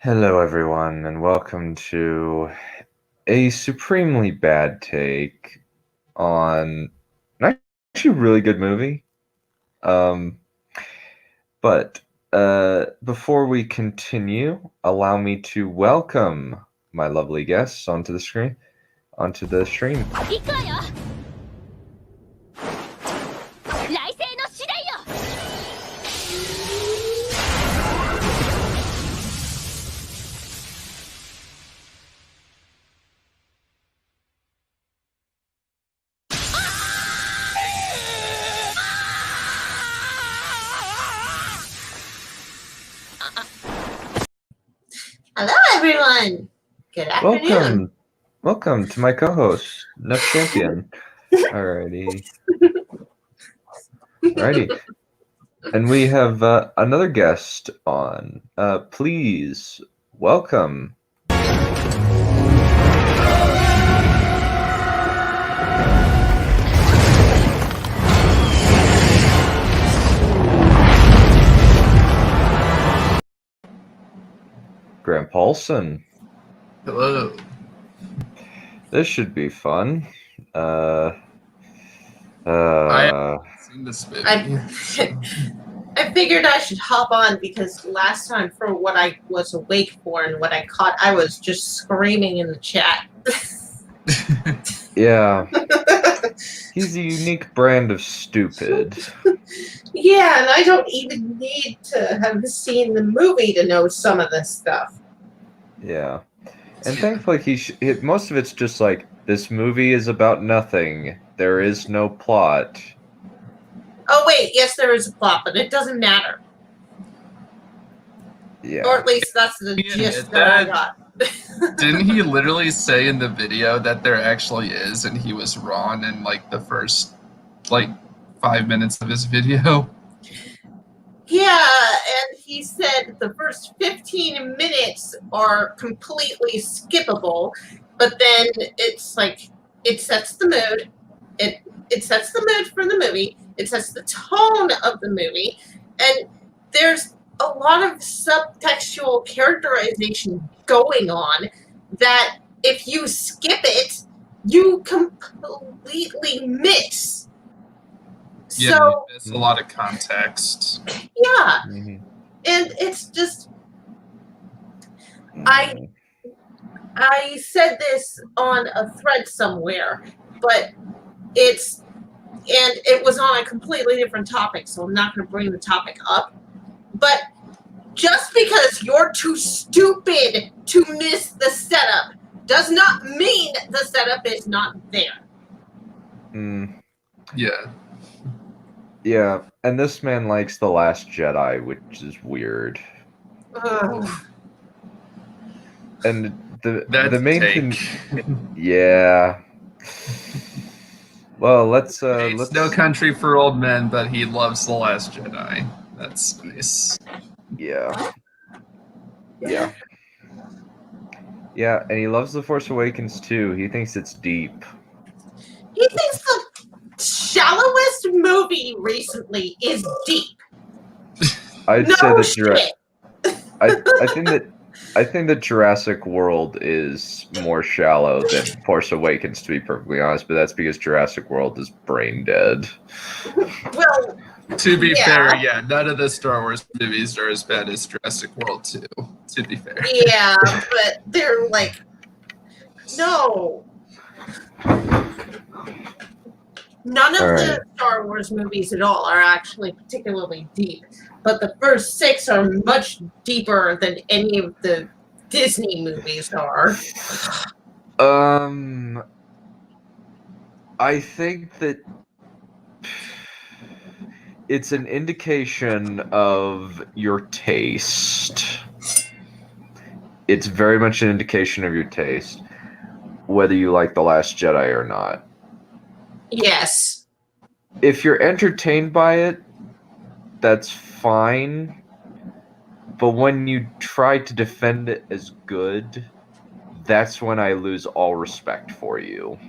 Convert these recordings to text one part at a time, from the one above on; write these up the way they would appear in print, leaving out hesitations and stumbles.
Hello, everyone, and welcome to a supremely bad take on an actually really good movie. Um, but before we continue, allow me to welcome my lovely guests onto the stream. 行くわよ。来世の試練よ。Hello, everyone. Good afternoon. Welcome to my co-host, Neph Champion. Alrighty. And we have another guest on. Please welcome. Graham Paulson. Hello. This should be fun. I haven't seen this movie. I figured I should hop on because last time, for what I was awake for and what I caught, I was just screaming in the chat. Yeah. He's a unique brand of stupid. Yeah, and I don't even need to have seen the movie to know some of this stuff. Yeah. And thankfully, most of it's just like, this movie is about nothing. There is no plot. Oh, wait, yes, there is a plot, but it doesn't matter. Yeah. Or at least that's the gist that I got. Didn't he literally say in the video that there actually is, and he was wrong in like the first 5 minutes of his video? Yeah, and he said the first 15 minutes are completely skippable, but then it's like it sets the mood. It sets the mood for the movie. It sets the tone of the movie, and there's a lot of subtextual characterization going on that if you skip it, you completely miss. Yeah, So there's a lot of context. yeah, Mhm. and it's just I said this on a thread somewhere, but it was on a completely different topic, so I'm not going to bring the topic up. But just because you're too stupid to miss the setup does not mean the setup is not there. Yeah. Yeah, and this man likes The Last Jedi, which is weird. And the main thing, yeah. Well, let's No Country for Old Men, but he loves The Last Jedi. That's nice. Yeah, and he loves The Force Awakens too. He thinks it's deep. He thinks the shallowest movie recently is deep. I'd No say that shit. I think that Jurassic World is more shallow than Force Awakens, to be perfectly honest. But that's because Jurassic World is brain dead. Well, To be yeah. fair, yeah, none of the Star Wars movies are as bad as Jurassic World 2, to be fair. Yeah, but they're like, no. None of the Star Wars movies at all are actually particularly deep, but the first 6 are much deeper than any of the Disney movies are. I think that it's an indication of your taste. It's very much an indication of your taste, whether you like The Last Jedi or not. Yes. If you're entertained by it, that's fine. But when you try to defend it as good, that's when I lose all respect for you.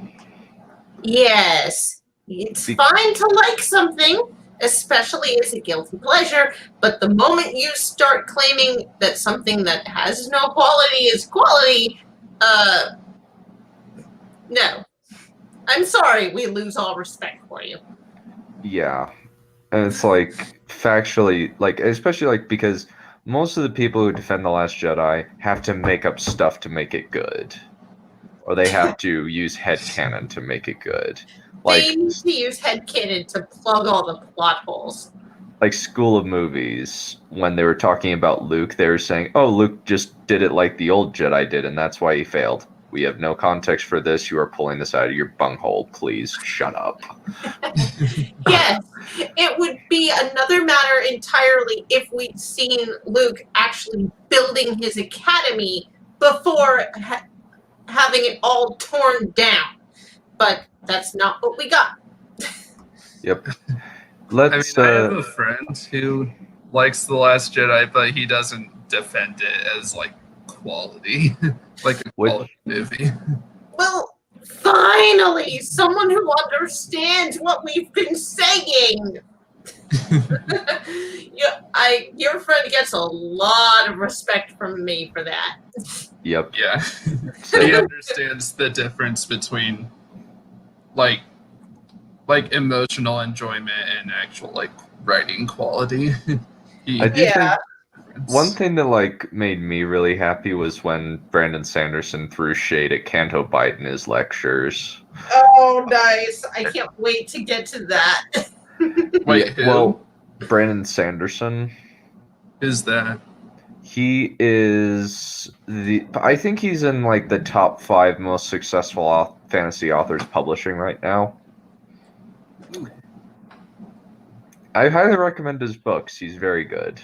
Yes. It's fine to like something especially as a guilty pleasure. But the moment you start claiming that something that has no quality is quality, no. I'm sorry, we lose all respect for you. Yeah. And it's like factually, like especially like because most of the people who defend The Last Jedi have to make up stuff to make it good. Or they have to use headcanon to make it good. Like They need to use headcanon to plug all the plot holes. like School of Movies, when they were talking about Luke, they were saying, "Oh, Luke just did it like the old Jedi did, and that's why he failed." We have no context for this. You are pulling this out of your bunghole. Please shut up. Yes, it would be another matter entirely if we'd seen Luke actually building his academy before having it all torn down. But that's not what we got. Yep. I have a friend who likes The Last Jedi, but he doesn't defend it as like quality, like a quality movie. Well, finally, someone who understands what we've been saying. Your friend gets a lot of respect from me for that. Yep. Yeah. He understands the difference between like emotional enjoyment and actual like writing quality. I do think one thing that like made me really happy was when Brandon Sanderson threw shade at Canto Bight in his lectures. Oh, nice! I can't wait to get to that. Wait, who? Well, Brandon Sanderson. Is that? He is I think he's in like the top 5 most successful fantasy authors publishing right now. I highly recommend his books. He's very good.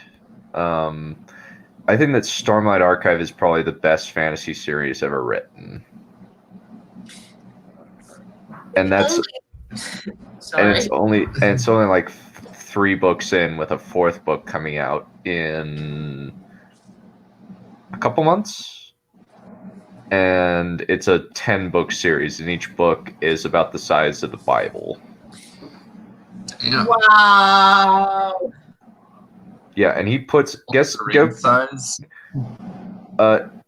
I think that Stormlight Archive is probably the best fantasy series ever written. And that's it's only like 3 books in, with a 4th book coming out in a couple months. And it's a 10-book series, and each book is about the size of the Bible. Damn. Wow. Yeah, and he puts size.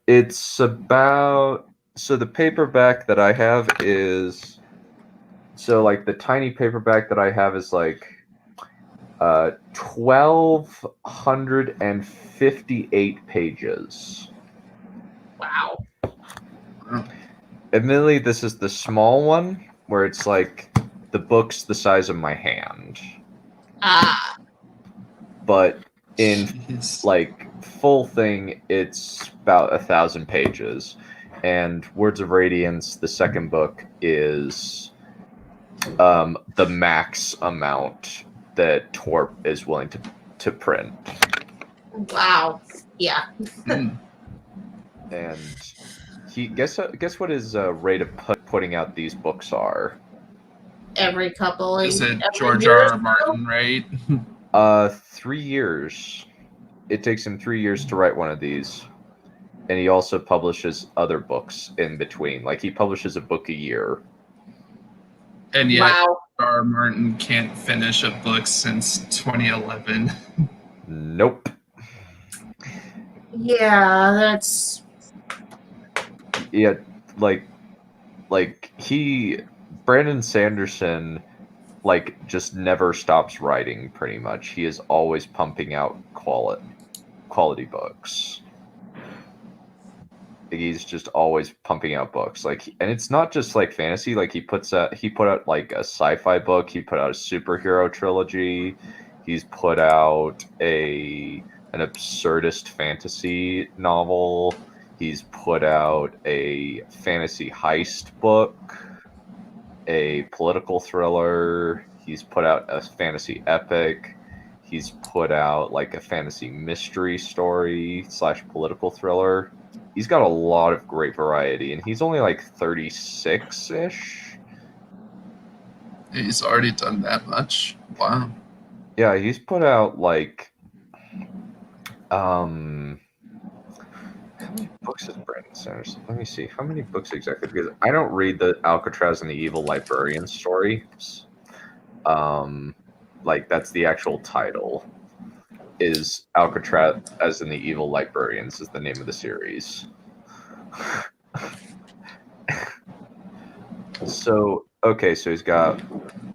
It's about, so the paperback that I have is, so like the tiny paperback that I have is like 1,258 pages. Wow. Admittedly, this is the small one where it's like the book's the size of my hand. Ah. But in like full thing, it's about 1,000 pages. And Words of Radiance, the second book, is the max amount that Torp is willing to print. Wow. Yeah. And he guess what his rate of putting out these books are. Every couple. Is it George R. Martin, right? 3 years. It takes him 3 years to write one of these. And he also publishes other books in between. Like, he publishes a book a year. And yet, George R. Martin can't finish a book since 2011. Nope. Yeah, that's... Yeah, like Brandon Sanderson, like, just never stops writing, pretty much. He is always pumping out quality books. He's just always pumping out books, like, and it's not just like fantasy. Like, he put out like a sci-fi book. He put out a superhero trilogy. He's put out an absurdist fantasy novel. He's put out a fantasy heist book, a political thriller. He's put out a fantasy epic. He's put out like a fantasy mystery story / political thriller. He's got a lot of great variety, and he's only like 36-ish. He's already done that much. Wow. Yeah, he's put out like how many books is Brandon Sanderson? Let me see. How many books exactly? Because I don't read the Alcatraz and the Evil Librarian stories. like that's the actual title, is Alcatraz, as in the Evil Librarians, is the name of the series. So he's got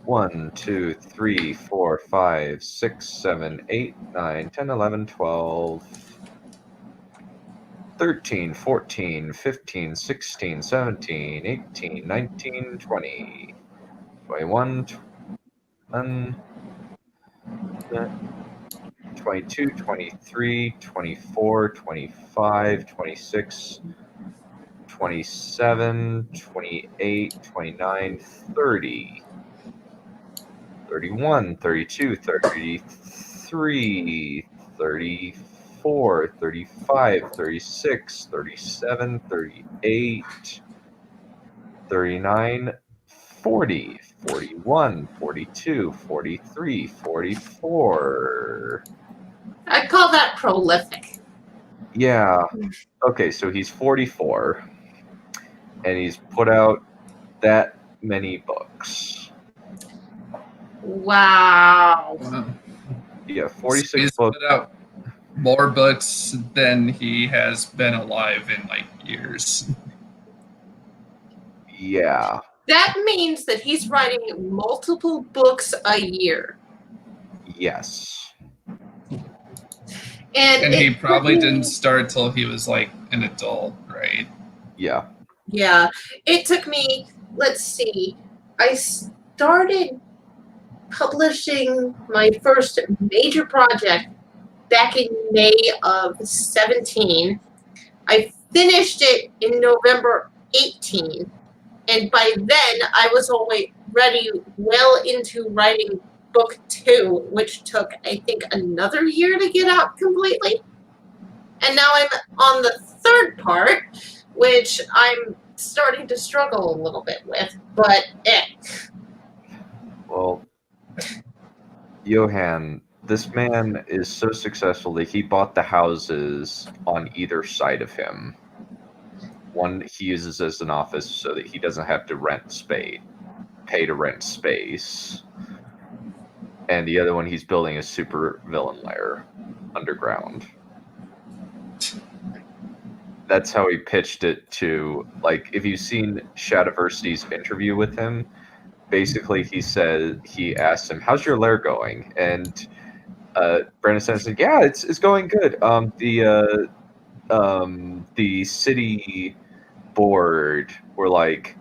1, 2, 3, 4, 5, 6, 7, 8, 9, 10, 11, 12, 13, 14, 15, 16, 17, 18, 19, 20, 21, 22, 23, 24, 25, 26, 27, 28, 29, 30, 31, 32, 33, 34, 35, 36, 37, 38, 39, 40, 41, 42, 43, 44. I call that prolific. Yeah. Okay, so he's 44, and he's put out that many books. Wow. Yeah, 46 so he's books. Put out more books than he has been alive in like years. Yeah. That means that he's writing multiple books a year. Yes. And he probably didn't start till he was like an adult, right? Yeah. Yeah. It took me, let's see, I started publishing my first major project back in May of 17. I finished it in November 18. And by then, I was already well into writing book 2, which took, I think, another year to get out completely. And now I'm on the third part, which I'm starting to struggle a little bit with. But Well, Johan, this man is so successful that he bought the houses on either side of him. One he uses as an office so that he doesn't have to pay to rent space. And the other one, he's building a super villain lair underground. That's how he pitched it to, like, if you've seen Shadiversity's interview with him, basically he asked him, "How's your lair going?" And Brandon Sanderson said, "Yeah, it's going good. The city board were like,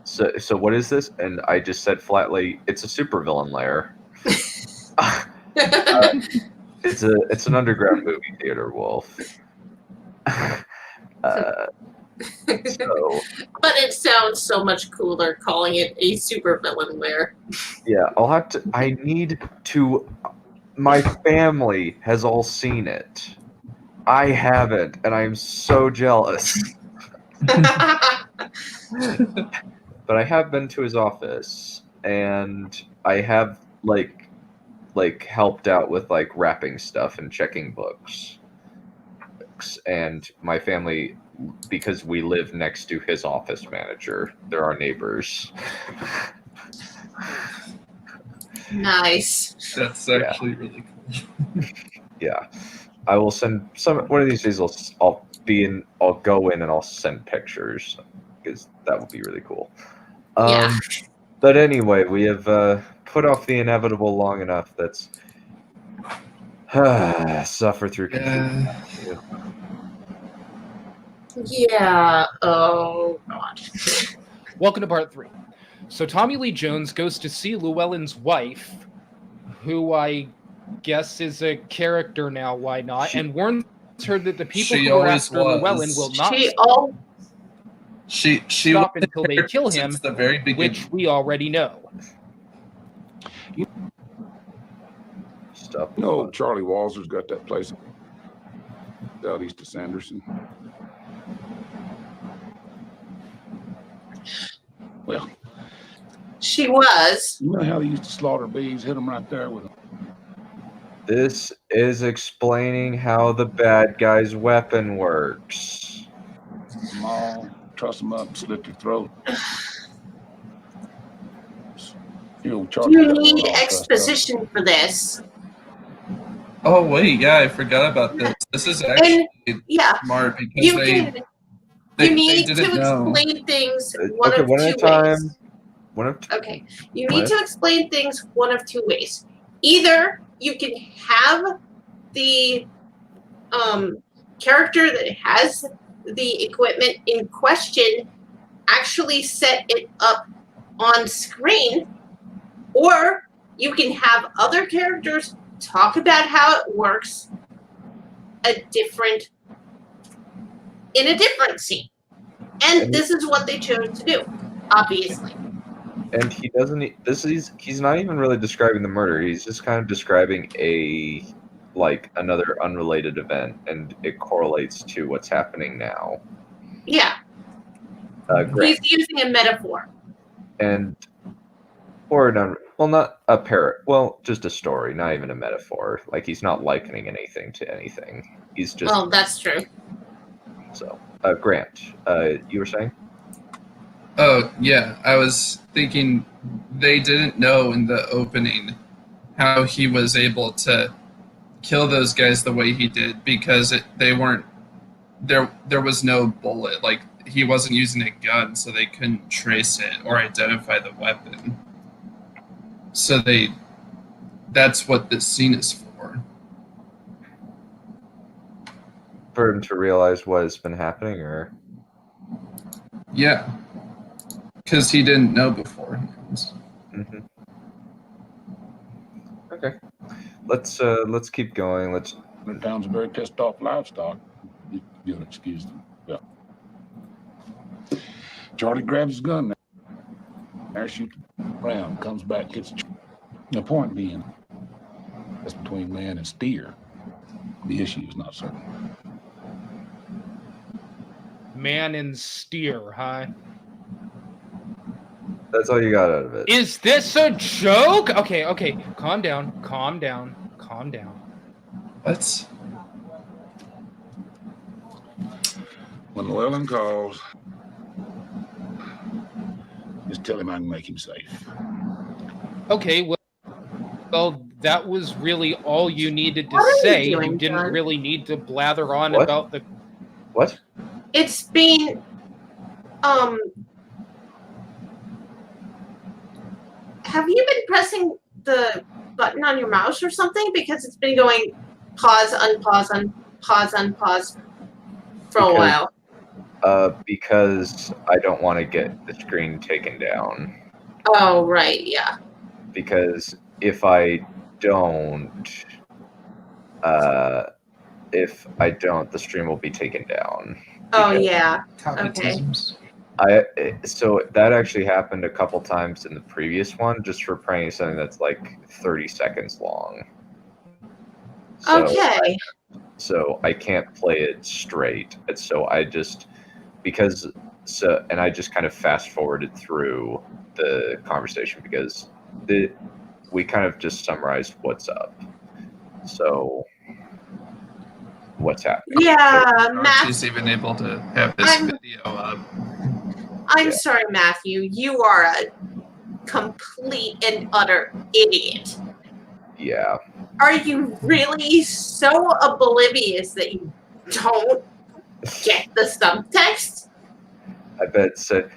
so what is this?" And I just said flatly, "It's a supervillain lair." It's an underground movie theater, Wolf. But it sounds so much cooler calling it a supervillain lair. Yeah, I need to. My family has all seen it. I haven't, and I'm so jealous. But I have been to his office, and I have like helped out with like wrapping stuff and checking books. And my family, because we live next to his office manager, they're our neighbors. Nice. That's actually really cool. Yeah, I will send one of these days. I'll go in and I'll send pictures because that would be really cool. Yeah. But anyway, we have put off the inevitable long enough. That's suffer through confusion. Yeah. Oh God. Welcome to part 3. So Tommy Lee Jones goes to see Llewellyn's wife, who I guess is a character now. Why not? And warns her that the people who are after Llewellyn will not stop until they kill him, the very which we already know. Stuff. No, Charlie Walzer's got that place out east of Sanderson. Well, she was. You know how they used to slaughter bees? Hit them right there with them. This is explaining how the bad guy's weapon works. Them all, truss them up, slit your throat. You need exposition for this. Oh wait, yeah, I forgot about this. This is actually smart because you need to explain things one of two ways. Okay, you need to explain things one of two ways. Either you can have the character that has the equipment in question actually set it up on screen, or you can have other characters talk about how it works in a different scene. And this is what they chose to do, obviously. And he doesn't. He's not even really describing the murder. He's just kind of describing another unrelated event, and it correlates to what's happening now. Yeah. He's using a metaphor. Not a parrot. Well, just a story, not even a metaphor. Like, he's not likening anything to anything. He's just. Well, that's true. So, Grant, you were saying? Oh, yeah. I was thinking they didn't know in the opening how he was able to kill those guys the way he did because they weren't. There was no bullet. Like, he wasn't using a gun, so they couldn't trace it or identify the weapon. So that's what this scene is for. For him to realize what has been happening, or? Yeah. Because he didn't know beforehand. Mm-hmm. Okay. Let's keep going. The town's a very pissed off livestock. You'll excuse them. Yeah. Charlie grabs his gun. There shoots around, comes back, gets. The point being, that's between man and steer. The issue is not certain. Man and steer, huh? That's all you got out of it. Is this a joke? Okay. Calm down. What? When Llewellyn calls, just tell him I can make him safe. Okay, well, that was really all you needed to say. You didn't really need to blather on about the... What? It's been, have you been pressing the button on your mouse or something? Because it's been going pause, unpause, unpause for a while. Because I don't want to get the screen taken down. Oh, right, yeah. Because if I don't, the stream will be taken down. Oh, yeah. Okay. So that actually happened a couple times in the previous one, just for playing something that's like 30 seconds long. So I can't play it straight. And so I just kind of fast forwarded through the conversation because we kind of just summarized what's up. So what's happening? Yeah, She's even able to have this video up. I'm sorry, Matthew. You are a complete and utter idiot. Yeah. Are you really so oblivious that you don't get the subtext? I bet so.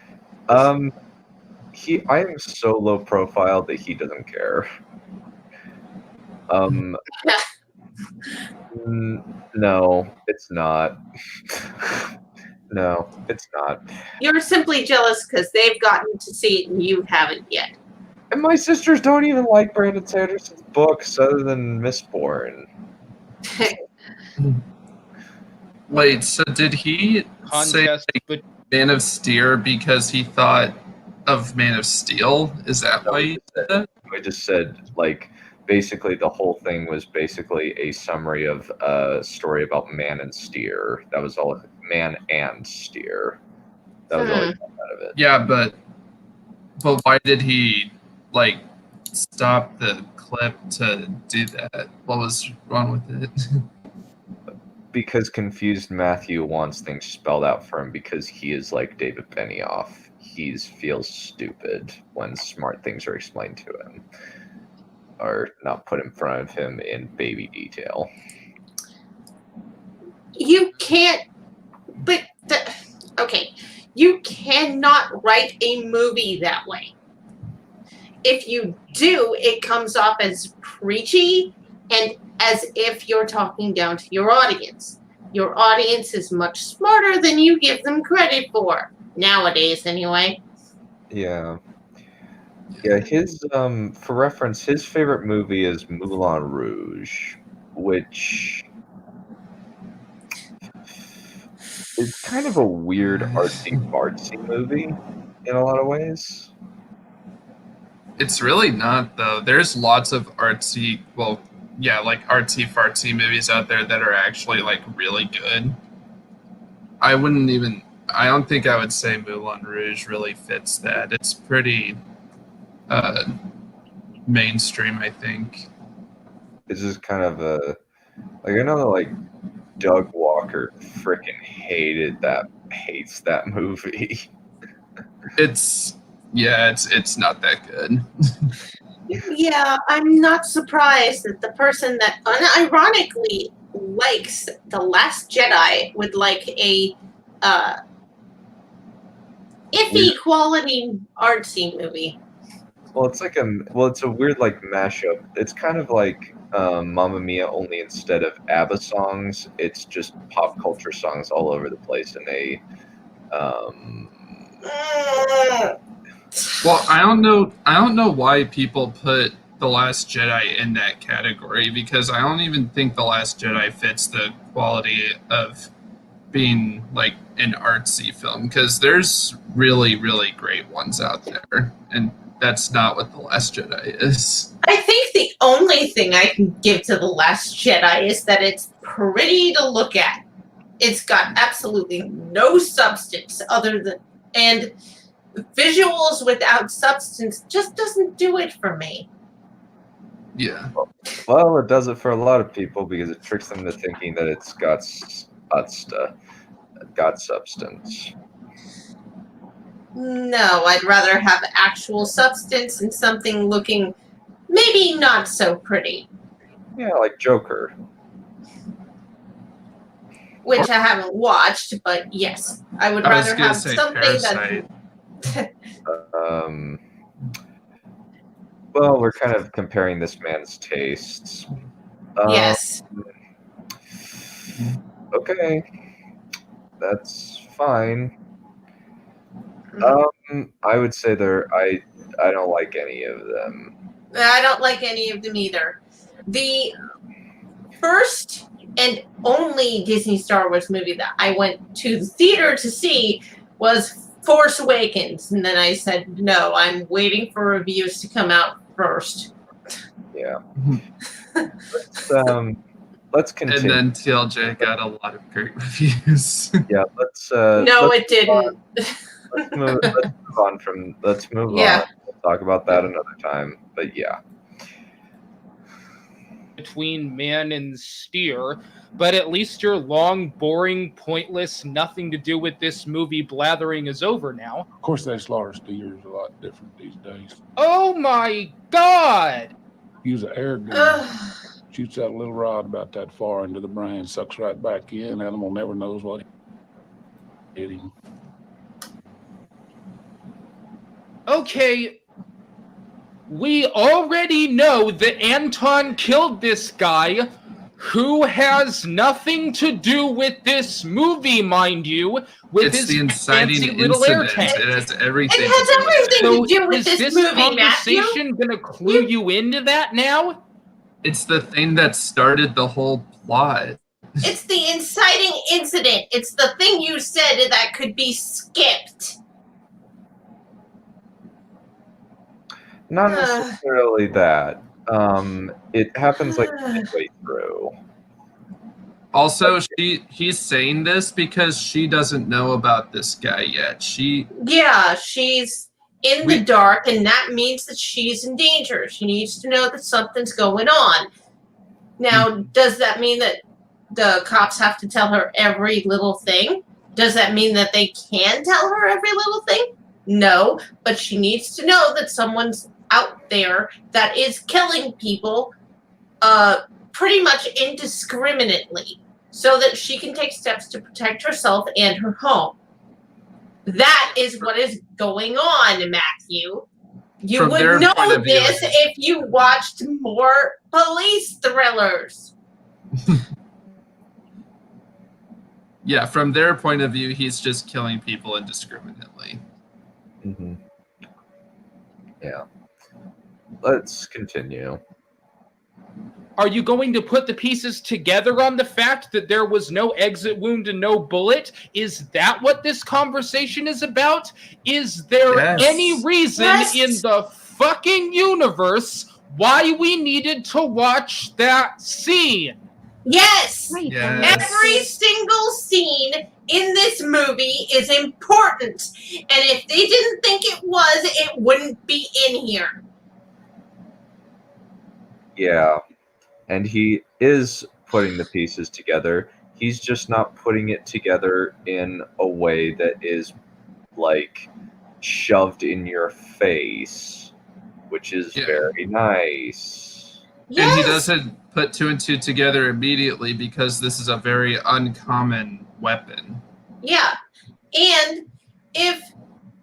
I am so low profile that he doesn't care. No, it's not. No, it's not. You're simply jealous because they've gotten to see it and you haven't yet. And my sisters don't even like Brandon Sanderson's books other than Mistborn. Wait, so did he say Man of Steel because he thought of Man of Steel? Is that why he said that? I just said, basically the whole thing was basically a summary of a story about Man and Steer. That was all. Man and Steer. That was all he got out of it. Yeah, but why did he stop the clip to do that? What was wrong with it? Because confused Matthew wants things spelled out for him because he is like David Benioff. he feels stupid when smart things are explained to him or not put in front of him in baby detail. You can't, okay, you cannot write a movie that way. If you do, it comes off as preachy and as if you're talking down to your audience. Your audience is much smarter than you give them credit for. Nowadays, anyway. Yeah. His for reference, his favorite movie is Moulin Rouge, which is kind of a weird artsy-fartsy movie in a lot of ways. It's really not, though. There's lots of artsy, like artsy-fartsy movies out there that are actually, like, really good. I don't think I would say Moulin Rouge really fits that. It's pretty mainstream, I think. It's just kind of I know that, like, Doug Walker freaking hates that movie. It's not that good. Yeah, I'm not surprised that the person that unironically likes The Last Jedi would like a iffy quality artsy movie. Well, it's a weird like mashup. It's kind of like Mamma Mia, only instead of ABBA songs, it's just pop culture songs all over the place in a Well, I don't know why people put The Last Jedi in that category, because I don't even think The Last Jedi fits the quality of being like an artsy film, because there's really, really great ones out there, and that's not what The Last Jedi is. I think the only thing I can give to The Last Jedi is that it's pretty to look at. It's got absolutely no substance and visuals without substance just doesn't do it for me. Yeah. Well, it does it for a lot of people because it tricks them into thinking that it's got substance. No, I'd rather have actual substance and something looking maybe not so pretty. Yeah, like Joker. Which I haven't watched, but yes, I would rather have something Parasite. Well, we're kind of comparing this man's tastes. Yes. Okay, that's fine. I would say I don't like any of them. I don't like any of them either. The first and only Disney Star Wars movie that I went to the theater to see was Force Awakens, and then I said, no, I'm waiting for reviews to come out first. Yeah. Let's continue. And then TLJ got a lot of great reviews. Yeah, let's. No, it didn't. Let's move on. We'll talk about that another time. But yeah. Between man and steer, but at least your long, boring, pointless, nothing to do with this movie blathering is over now. Of course, they slaughter steers a lot different these days. Oh my god! Use an air gun, shoots that little rod about that far into the brain, sucks right back in. Animal never knows what hit him. Okay, we already know that Anton killed this guy, who has nothing to do with this movie, mind you, with it's his the inciting fancy little air incident. tank. It has everything. It has everything to do with is this this movie, Matthew. conversation going to clue you into that now? It's the thing that started the whole plot. It's the inciting incident. It's the thing you said that could be skipped. Not necessarily that. It happens like midway through. Also, he's saying this because she doesn't know about this guy yet. Yeah, she's in the dark, and that means that she's in danger. She needs to know that something's going on. Now, does that mean that the cops have to tell her every little thing? Does that mean that they can tell her every little thing? No, but she needs to know that someone's out there that is killing people pretty much indiscriminately so that she can take steps to protect herself and her home. That is what is going on, Matthew. You From their would know point of view, this if you watched more police thrillers. Yeah, from their point of view, he's just killing people indiscriminately. Mm-hmm. Yeah. Let's continue. Are you going to put the pieces together on the fact that there was no exit wound and no bullet? Is that what this conversation is about? Is there any reason in the fucking universe why we needed to watch that scene? Yes! Yes. Every single scene in this movie is important. And if they didn't think it was, it wouldn't be in here. Yeah. And he is putting the pieces together. He's just not putting it together in a way that is, like, shoved in your face, which is very nice. Yes. And he doesn't put two and two together immediately because this is a very uncommon weapon. Yeah. And if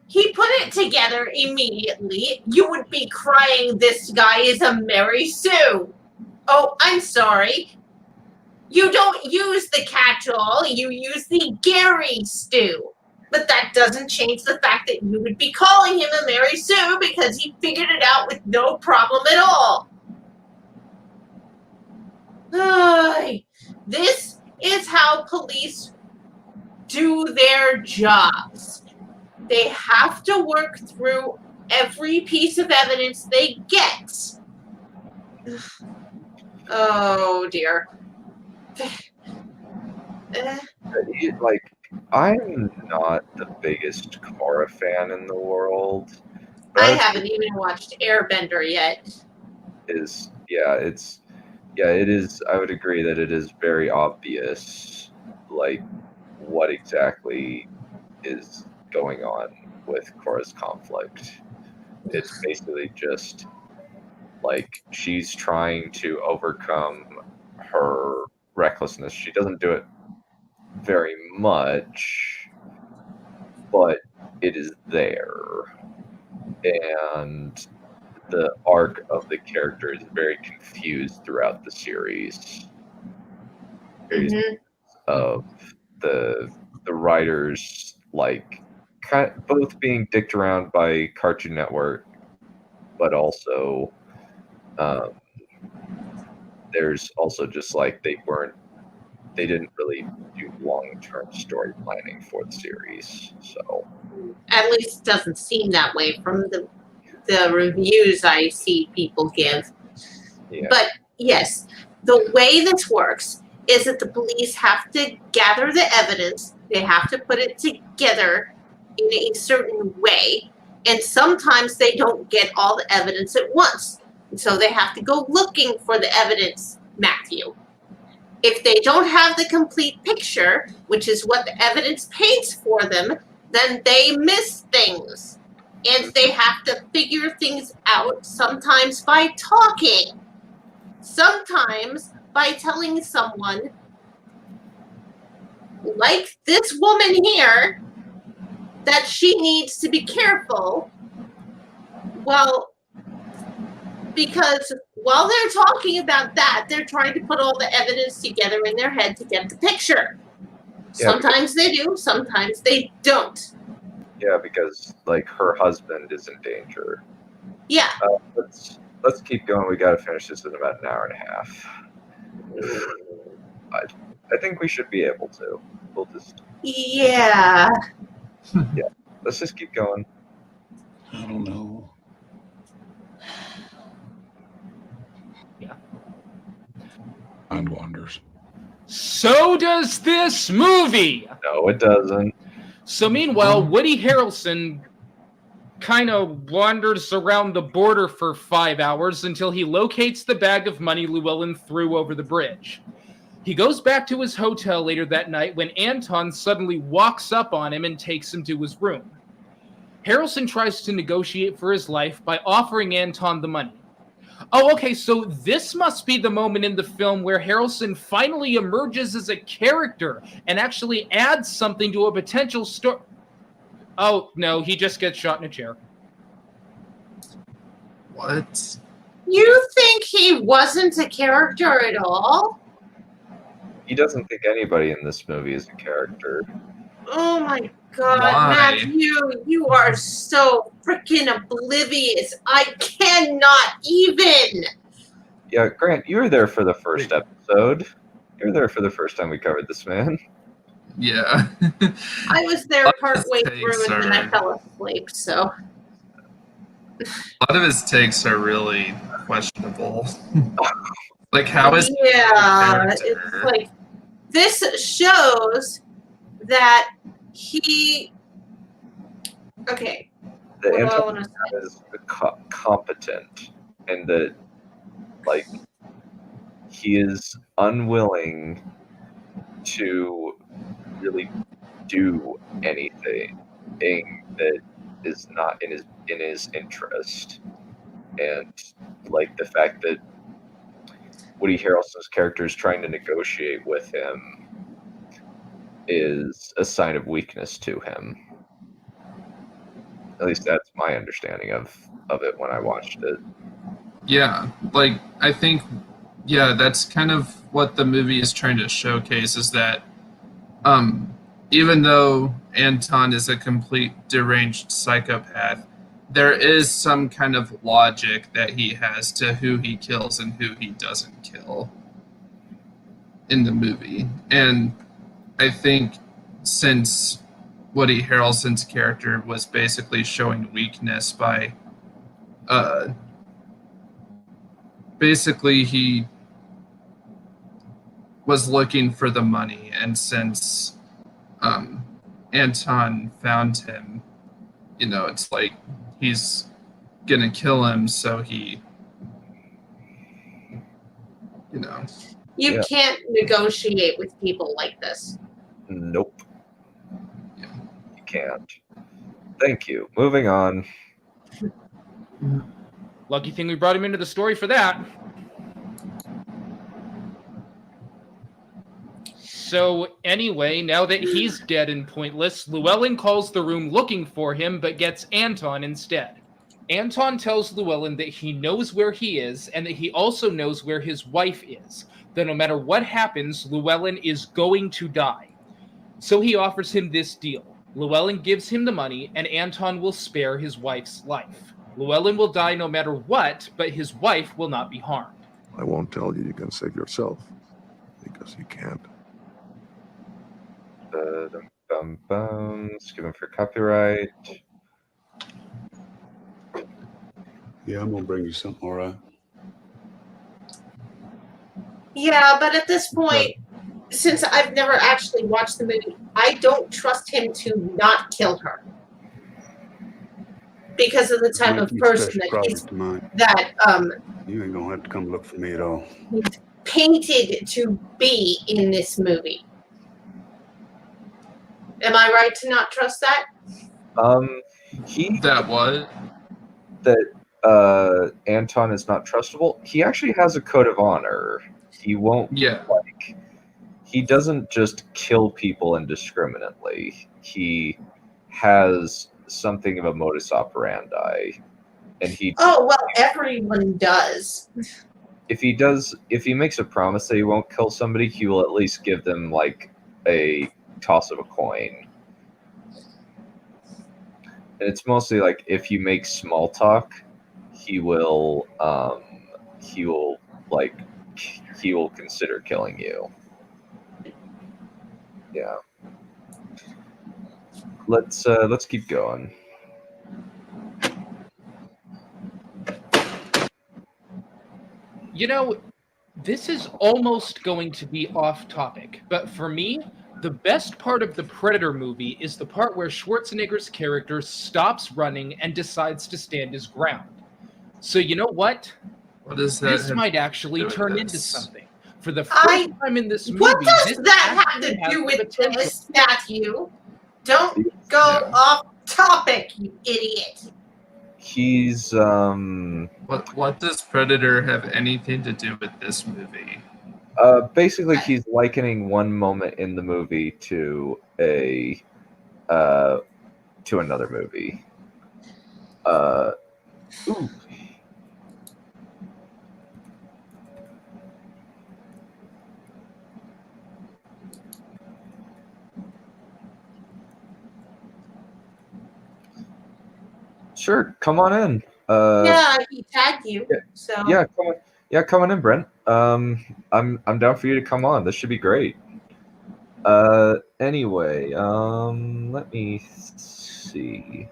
he put it together immediately, you would be crying, this guy is a Mary Sue. Oh, I'm sorry. You don't use the catch-all, you use the Gary Stew. But that doesn't change the fact that you would be calling him a Mary Sue because he figured it out with no problem at all. This is how police do their jobs. They have to work through every piece of evidence they get. Oh dear. Like, I'm not the biggest Korra fan in the world. I haven't even watched Airbender yet. It is. I would agree that it is very obvious, like, what exactly is going on with Korra's conflict. It's basically just, like, she's trying to overcome her recklessness. She doesn't do it very much, but it is there. And the arc of the character is very confused throughout the series. Of the writers, like, both being dicked around by Cartoon Network, but also there's also just, like, they didn't really do long-term story planning for the series. So at least it doesn't seem that way from the reviews I see people give. Yeah. But yes, the way this works is that the police have to gather the evidence, they have to put it together in a certain way, and sometimes they don't get all the evidence at once. And so they have to go looking for the evidence, Matthew. If they don't have the complete picture, which is what the evidence paints for them, then they miss things. And they have to figure things out, sometimes by talking, sometimes by telling someone, like this woman here, that she needs to be careful. Well, because while they're talking about that, they're trying to put all the evidence together in their head to get the picture. Yeah, Sometimes they do, sometimes they don't. Yeah, because, like, her husband is in danger. Yeah. Let's keep going. We got to finish this in about an hour and a half. I think we should be able to. We'll just. Yeah. Yeah. Let's just keep going. I don't know. Yeah. Mind wanders. So does this movie. No, it doesn't. So meanwhile, Woody Harrelson kind of wanders around the border for 5 hours until he locates the bag of money Llewellyn threw over the bridge. He goes back to his hotel later that night when Anton suddenly walks up on him and takes him to his room. Harrelson tries to negotiate for his life by offering Anton the money. Oh, okay, so this must be the moment in the film where Harrelson finally emerges as a character and actually adds something to a potential story. Oh, no, he just gets shot in a chair. What? You think he wasn't a character at all? He doesn't think anybody in this movie is a character. Oh my god, Why? Matthew, you are so freaking oblivious. I cannot even. Yeah, Grant, you were there for the first episode. You were there for the first time we covered this man. Yeah. I was there Lot of partway his through takes and then I are- fell asleep, so. A lot of his takes are really questionable. Like, how is Yeah, he a it's character? like this shows that he. Okay, The what do I Anton want to say? is competent, and that, like, he is unwilling to really do anything that is not in his interest, and like the fact that Woody Harrelson's character is trying to negotiate with him is a sign of weakness to him. At least that's my understanding of it when I watched it. Yeah, like, I think, yeah, that's kind of what the movie is trying to showcase, is that even though Anton is a complete deranged psychopath, there is some kind of logic that he has to who he kills and who he doesn't kill in the movie. And I think since Woody Harrelson's character was basically showing weakness by basically he was looking for the money, and since Anton found him, you know, it's like he's gonna kill him, so he, you know. You Yeah. can't negotiate with people like this. Nope. Yeah. You can't. Thank you. Moving on. Lucky thing we brought him into the story for that. So anyway, now that he's dead and pointless, Llewellyn calls the room looking for him, but gets Anton instead. Anton tells Llewellyn that he knows where he is, and that he also knows where his wife is. That no matter what happens, Llewellyn is going to die. So he offers him this deal. Llewellyn gives him the money, and Anton will spare his wife's life. Llewellyn will die no matter what, but his wife will not be harmed. I won't tell you can save yourself, because you can't. Skipping for copyright. Yeah, I'm gonna bring you something, all right? Yeah, but at this point, since I've never actually watched the movie, I don't trust him to not kill her. Because of the type of You person special that he's project of mine. You ain't gonna have to come look for me at all. painted to be in this movie. Am I right to not trust that? That what? That Anton is not trustable. He actually has a code of honor. He won't, Yeah. like, he doesn't just kill people indiscriminately. He has something of a modus operandi, and he. Oh well, everyone does. If he makes a promise that he won't kill somebody, he will at least give them like a toss of a coin. And it's mostly like if you make small talk, he will consider killing you. Yeah. Let's keep going. You know, this is almost going to be off topic, but for me, the best part of the Predator movie is the part where Schwarzenegger's character stops running and decides to stand his ground. So you know what? What is that? This might actually do with turn this? into something. For the first time in this movie, What does this that have actually to has do the with potential. this, Matthew? Don't go Yeah. off topic, you idiot. He's What does Predator have anything to do with this movie? basically he's likening one moment in the movie to another movie. Ooh. Sure, come on in. Yeah, he tagged you. So Yeah, come on in, Brent. I'm down for you to come on. This should be great. Anyway, let me see.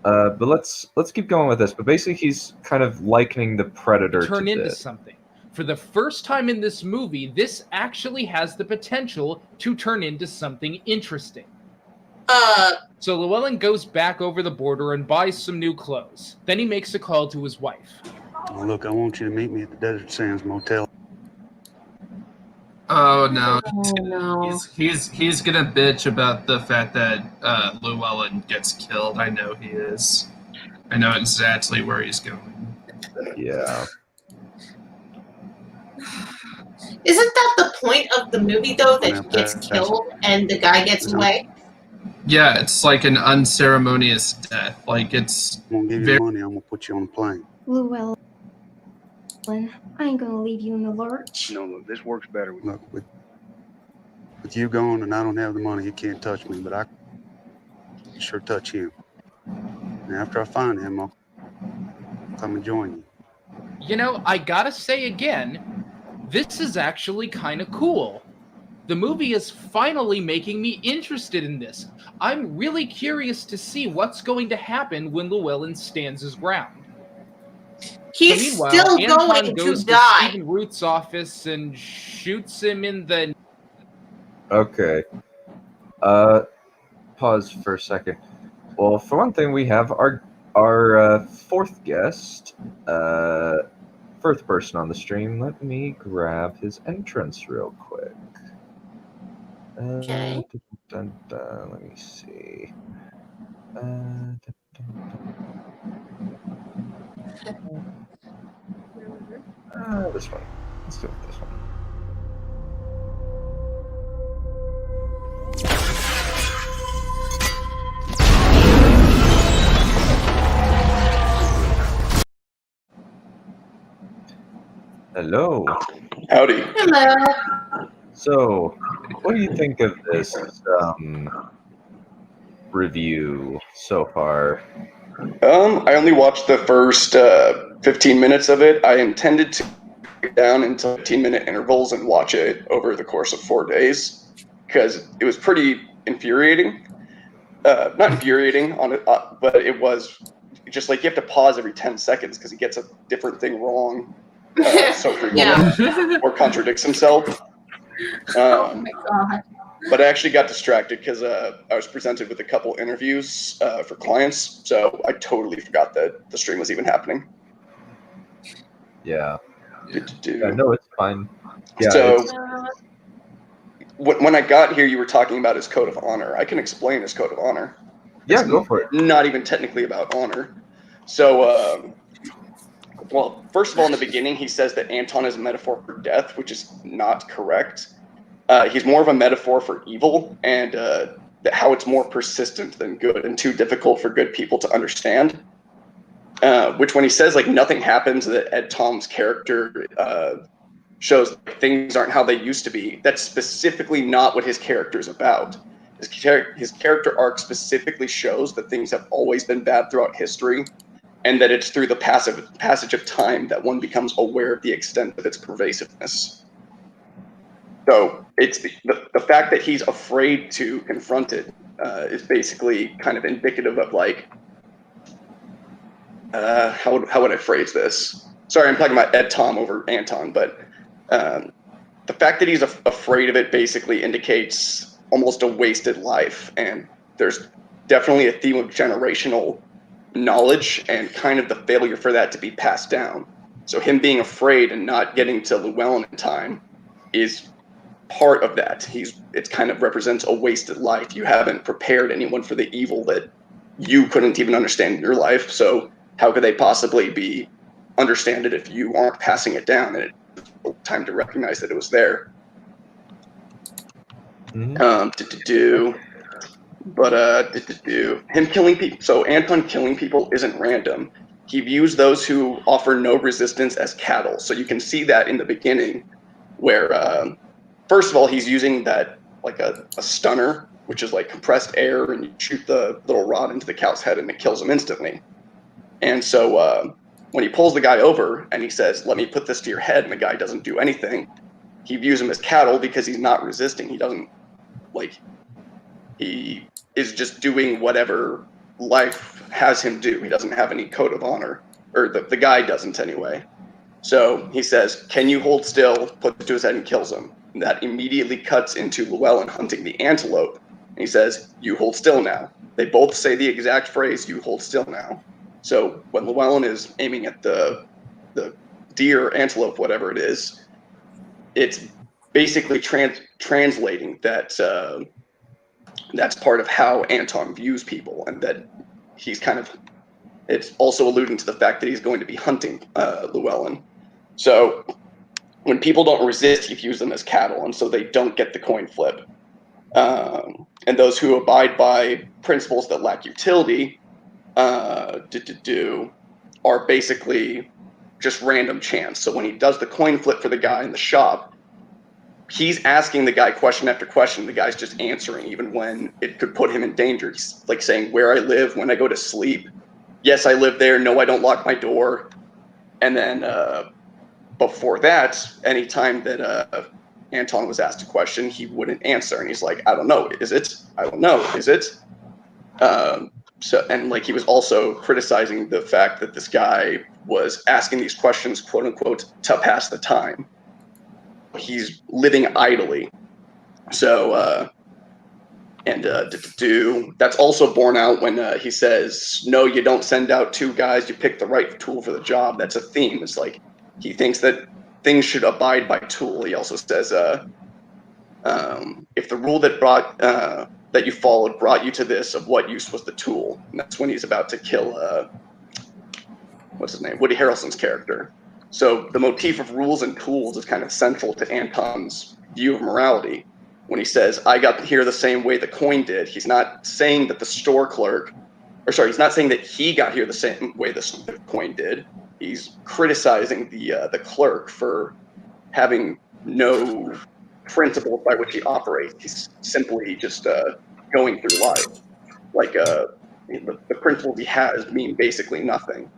But let's keep going with this. But basically, he's kind of likening the Predator Turn to into this. something. For the first time in this movie, this actually has the potential to turn into something interesting. So Llewellyn goes back over the border and buys some new clothes. Then he makes a call to his wife. Well, look, I want you to meet me at the Desert Sands Motel. Oh no, no. he's gonna bitch about the fact that Llewellyn gets killed. I know he is. I know exactly where he's going. Yeah. Isn't that the point of the movie, though, that he gets killed and the guy gets away? Yeah, it's like an unceremonious death. Like it's. I'm gonna give you money. I'm gonna put you on a plane. Llewellyn, I ain't gonna leave you in the lurch. No, look, this works better. Look, with you gone and I don't have the money, you can't touch me, but I can sure touch him. And after I find him, I'll come and join you. You know, I gotta say again, this is actually kind of cool. The movie is finally making me interested in this. I'm really curious to see what's going to happen when Llewellyn stands his ground. He's So still Anton going goes to die. Stephen Root's office and shoots him in the... Okay. Pause for a second. Well, for one thing, we have our fourth guest, fourth person on the stream. Let me grab his entrance real quick. Okay. Let me see. This one. Let's do it this one. Hello. Howdy. Hello. So, what do you think of this review so far? I only watched the first 15 minutes of it. I intended to break down into 15-minute intervals and watch it over the course of 4 days because it was pretty infuriating. Not infuriating on it, but it was just like you have to pause every 10 seconds because he gets a different thing wrong so frequently or contradicts himself. Oh my god. But I actually got distracted because I was presented with a couple interviews for clients, so I totally forgot that the stream was even happening. Yeah. Yeah. No, it's fine. Yeah. So when I got here, you were talking about his code of honor. I can explain his code of honor. Yeah, go for it. Not even technically about honor. So, well, first of all, in the beginning, he says that Anton is a metaphor for death, which is not correct. He's more of a metaphor for evil and how it's more persistent than good and too difficult for good people to understand. Which when he says like nothing happens, that Ed Tom's character shows things aren't how they used to be, that's specifically not what his character is about. His character arc specifically shows that things have always been bad throughout history, and that it's through the passage of time that one becomes aware of the extent of its pervasiveness. So it's the fact that he's afraid to confront it is basically kind of indicative of like, how would I phrase this? Sorry, I'm talking about Ed Tom over Anton, but the fact that he's afraid of it basically indicates almost a wasted life, and there's definitely a theme of generational knowledge and kind of the failure for that to be passed down. So him being afraid and not getting to Llewellyn in time is part of that. It kind of represents a wasted life. You haven't prepared anyone for the evil that you couldn't even understand in your life. So how could they possibly understand it if you aren't passing it down? And it's time to recognize that it was there. Mm-hmm. Him killing people. So Anton killing people isn't random. He views those who offer no resistance as cattle. So you can see that in the beginning, where first of all he's using that like a stunner, which is like compressed air, and you shoot the little rod into the cow's head and it kills him instantly. And so when he pulls the guy over and he says, "Let me put this to your head," and the guy doesn't do anything, he views him as cattle because he's not resisting. He doesn't he is just doing whatever life has him do. He doesn't have any code of honor, or the guy doesn't anyway. So he says, "Can you hold still?" Puts it to his head and kills him. And that immediately cuts into Llewellyn hunting the antelope. And he says, "You hold still now." They both say the exact phrase, "You hold still now." So when Llewellyn is aiming at the deer, antelope, whatever it is, it's basically translating that that's part of how Anton views people, and that he's it's also alluding to the fact that he's going to be hunting Llewellyn. So when people don't resist, he views them as cattle, and so they don't get the coin flip. And those who abide by principles that lack utility are basically just random chance. So when he does the coin flip for the guy in the shop, he's asking the guy question after question. The guy's just answering, even when it could put him in danger. He's like saying, "Where I live, when I go to sleep. Yes, I live there. No, I don't lock my door." And then before that, anytime that Anton was asked a question, he wouldn't answer. And he's like, "I don't know. Is it? I don't know. Is it?" And he was also criticizing the fact that this guy was asking these questions, quote unquote, to pass the time. He's living idly. So, that's also borne out when he says, "No, you don't send out two guys, you pick the right tool for the job." That's a theme. It's like he thinks that things should abide by tool. He also says, if the rule that you followed brought you to this, of what use was the tool? And that's when he's about to kill, what's his name? Woody Harrelson's character. So the motif of rules and tools is kind of central to Anton's view of morality. When he says, "I got here the same way the coin did," he's not saying that he's not saying that he got here the same way the coin did. He's criticizing the clerk for having no principles by which he operates. He's simply just going through life. The principles he has mean basically nothing.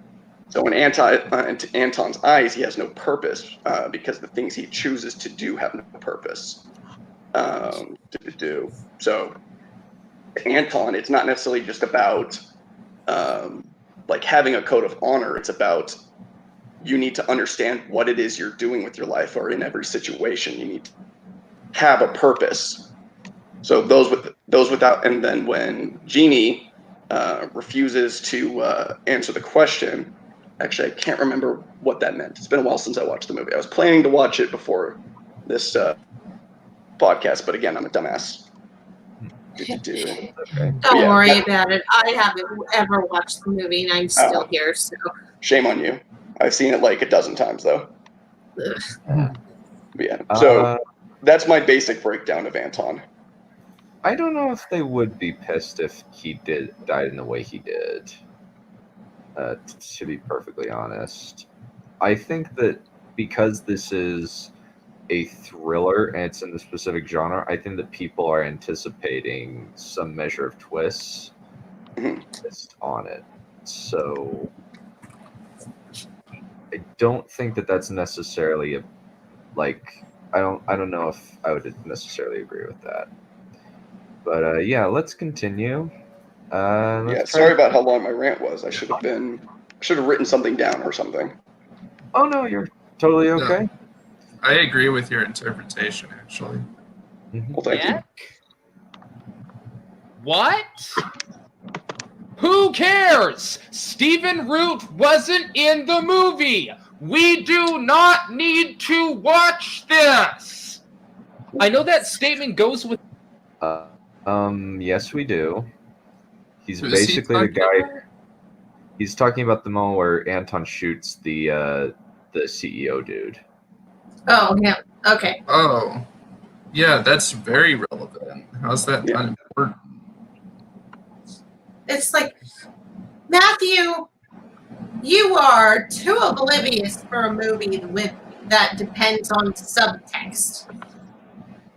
So in Anton's eyes, he has no purpose because the things he chooses to do have no purpose. So Anton, it's not necessarily just about having a code of honor. It's about, you need to understand what it is you're doing with your life, or in every situation you need to have a purpose. So those without, and then when Jeannie refuses to answer the question, actually I can't remember what that meant. It's been a while since I watched the movie. I was planning to watch it before this podcast, but again, I'm a dumbass. Don't worry about it. I haven't ever watched the movie, and I'm still here. So shame on you. I've seen it like a dozen times, though. But yeah. So that's my basic breakdown of Anton. I don't know if they would be pissed if he died in the way he did. To be perfectly honest, I think that because this is a thriller and it's in the specific genre, I think that people are anticipating some measure of twists on it. So I don't think that that's necessarily I don't know if I would necessarily agree with that. But yeah, let's continue. Sorry about how long my rant was. I should have written something down or something. Oh no, you're totally okay. No, I agree with your interpretation, actually. Well, thank you. What? Who cares? Stephen Root wasn't in the movie. We do not need to watch this. I know that statement goes with. Yes, we do. He's Who is he basically the talking guy. about? He's talking about the moment where Anton shoots the CEO dude. Oh, him. Okay. Oh, yeah, that's very relevant. How's that Yeah. not important? It's like, Matthew, you are too oblivious for a movie that depends on subtext.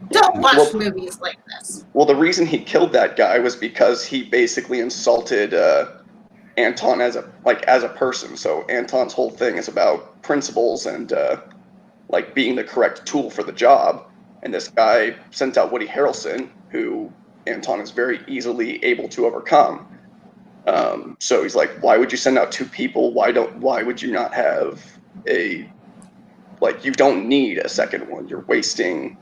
Don't watch Well- movies like this. Well, the reason he killed that guy was because he basically insulted Anton as a person. So Anton's whole thing is about principles and like being the correct tool for the job. And this guy sent out Woody Harrelson, who Anton is very easily able to overcome. So he's like, why would you send out two people? Why would you not have you don't need a second one. You're wasting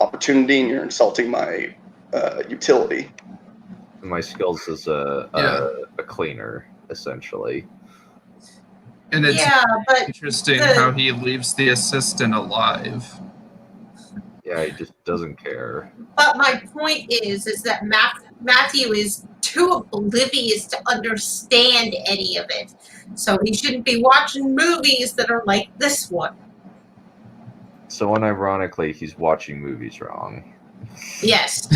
opportunity and you're insulting my utility. My skills as a cleaner, essentially. And it's Yeah, but interesting the- how he leaves the assistant alive. Yeah, he just doesn't care. But my point is that Matthew is too oblivious to understand any of it. So he shouldn't be watching movies that are like this one. So unironically, he's watching movies wrong. Yes.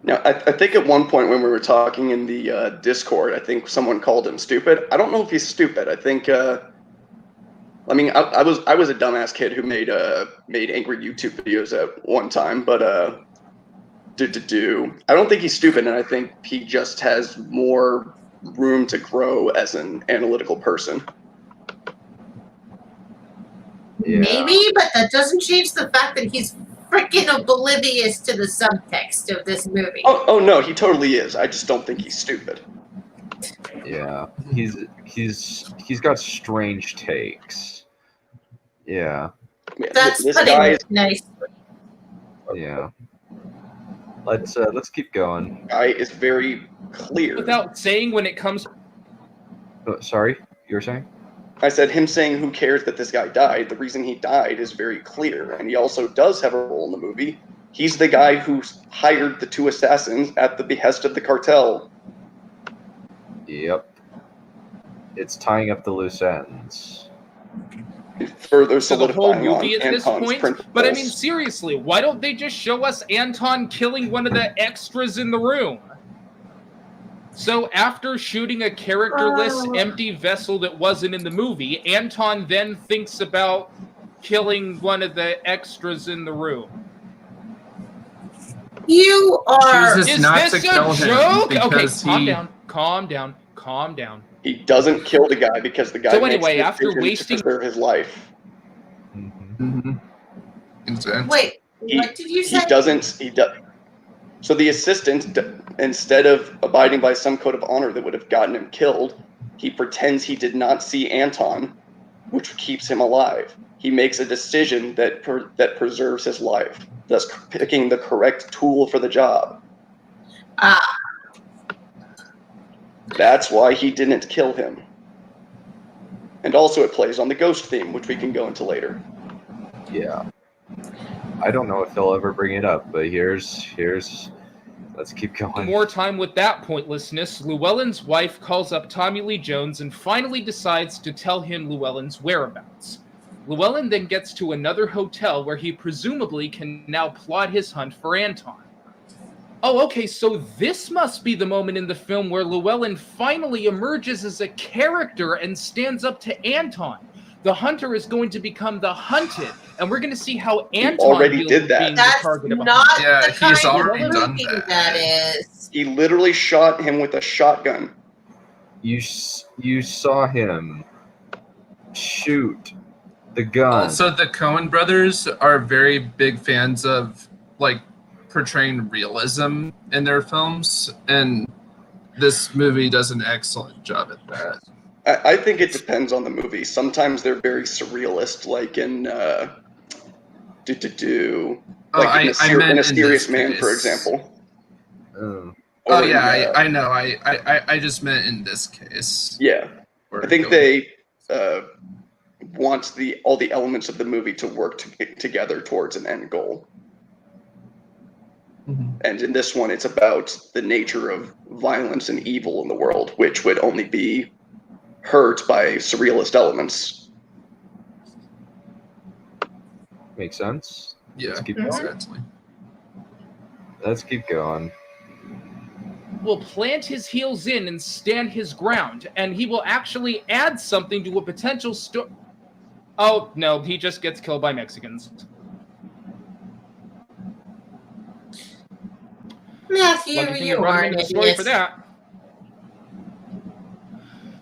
Now, I think at one point when we were talking in the Discord, I think someone called him stupid. I don't know if he's stupid. I think, I was a dumbass kid who made angry YouTube videos at one time, but I don't think he's stupid, and I think he just has more room to grow as an analytical person. Yeah. Maybe, but that doesn't change the fact that he's freaking oblivious to the subtext of this movie. Oh no, he totally is. I just don't think he's stupid. Yeah, he's got strange takes. Yeah, That's This putting guy it nicely. yeah. Let's keep going. guy is very clear. Without saying when it comes. Sorry, you were saying? I said him saying who cares that this guy died, the reason he died is very clear, and he also does have a role in the movie. He's the guy who hired the two assassins at the behest of the cartel. Yep. It's tying up the loose ends. Further To the whole solidifying movie on at this Anton's point. principles. But I mean, seriously, why don't they just show us Anton killing one of the extras in the room? So after shooting a characterless, empty vessel that wasn't in the movie, Anton then thinks about killing one of the extras in the room. You are. Chooses Is not this to kill a him joke? Okay, because calm he- down, calm down, calm down. He doesn't kill the guy because the guy So makes anyway, the after decision wasting- to preserve his life. Mm-hmm. Exactly. Wait, He- what did you say? So the assistant, instead of abiding by some code of honor that would have gotten him killed, he pretends he did not see Anton, which keeps him alive. He makes a decision that preserves his life, thus picking the correct tool for the job. Ah, That's why he didn't kill him. And also it plays on the ghost theme, which we can go into later. Yeah. I don't know if they'll ever bring it up, but here's let's keep going. More time with that pointlessness, Llewellyn's wife calls up Tommy Lee Jones and finally decides to tell him Llewellyn's whereabouts. Llewellyn then gets to another hotel where he presumably can now plot his hunt for Anton. Oh, okay, so this must be the moment in the film where Llewellyn finally emerges as a character and stands up to Anton. The hunter is going to become the hunted, and we're going to see how Anton already deals did with that. being the that's target of a not hunter. Yeah, the he's kind already of done movie that. that is. He literally shot him with a shotgun. You saw him shoot the gun. Also, the Coen brothers are very big fans of like portraying realism in their films, and this movie does an excellent job at that. I think it depends on the movie. Sometimes they're very surrealist, like in I meant in A in Serious this Man, for case. example. Oh. Oh Or in, yeah, I know. I just meant in this case. Yeah, where I think it they wants all the elements of the movie to work together towards an end goal. And in this one, it's about the nature of violence and evil in the world, which would only be hurt by surrealist elements. Makes sense. Yeah, Let's keep going. exactly. Let's keep going. Will plant his heels in and stand his ground, and he will actually add something to a potential story. Oh, no, he just gets killed by Mexicans. Matthew, Lucky thing you they brought are him an into the story idiot. for that.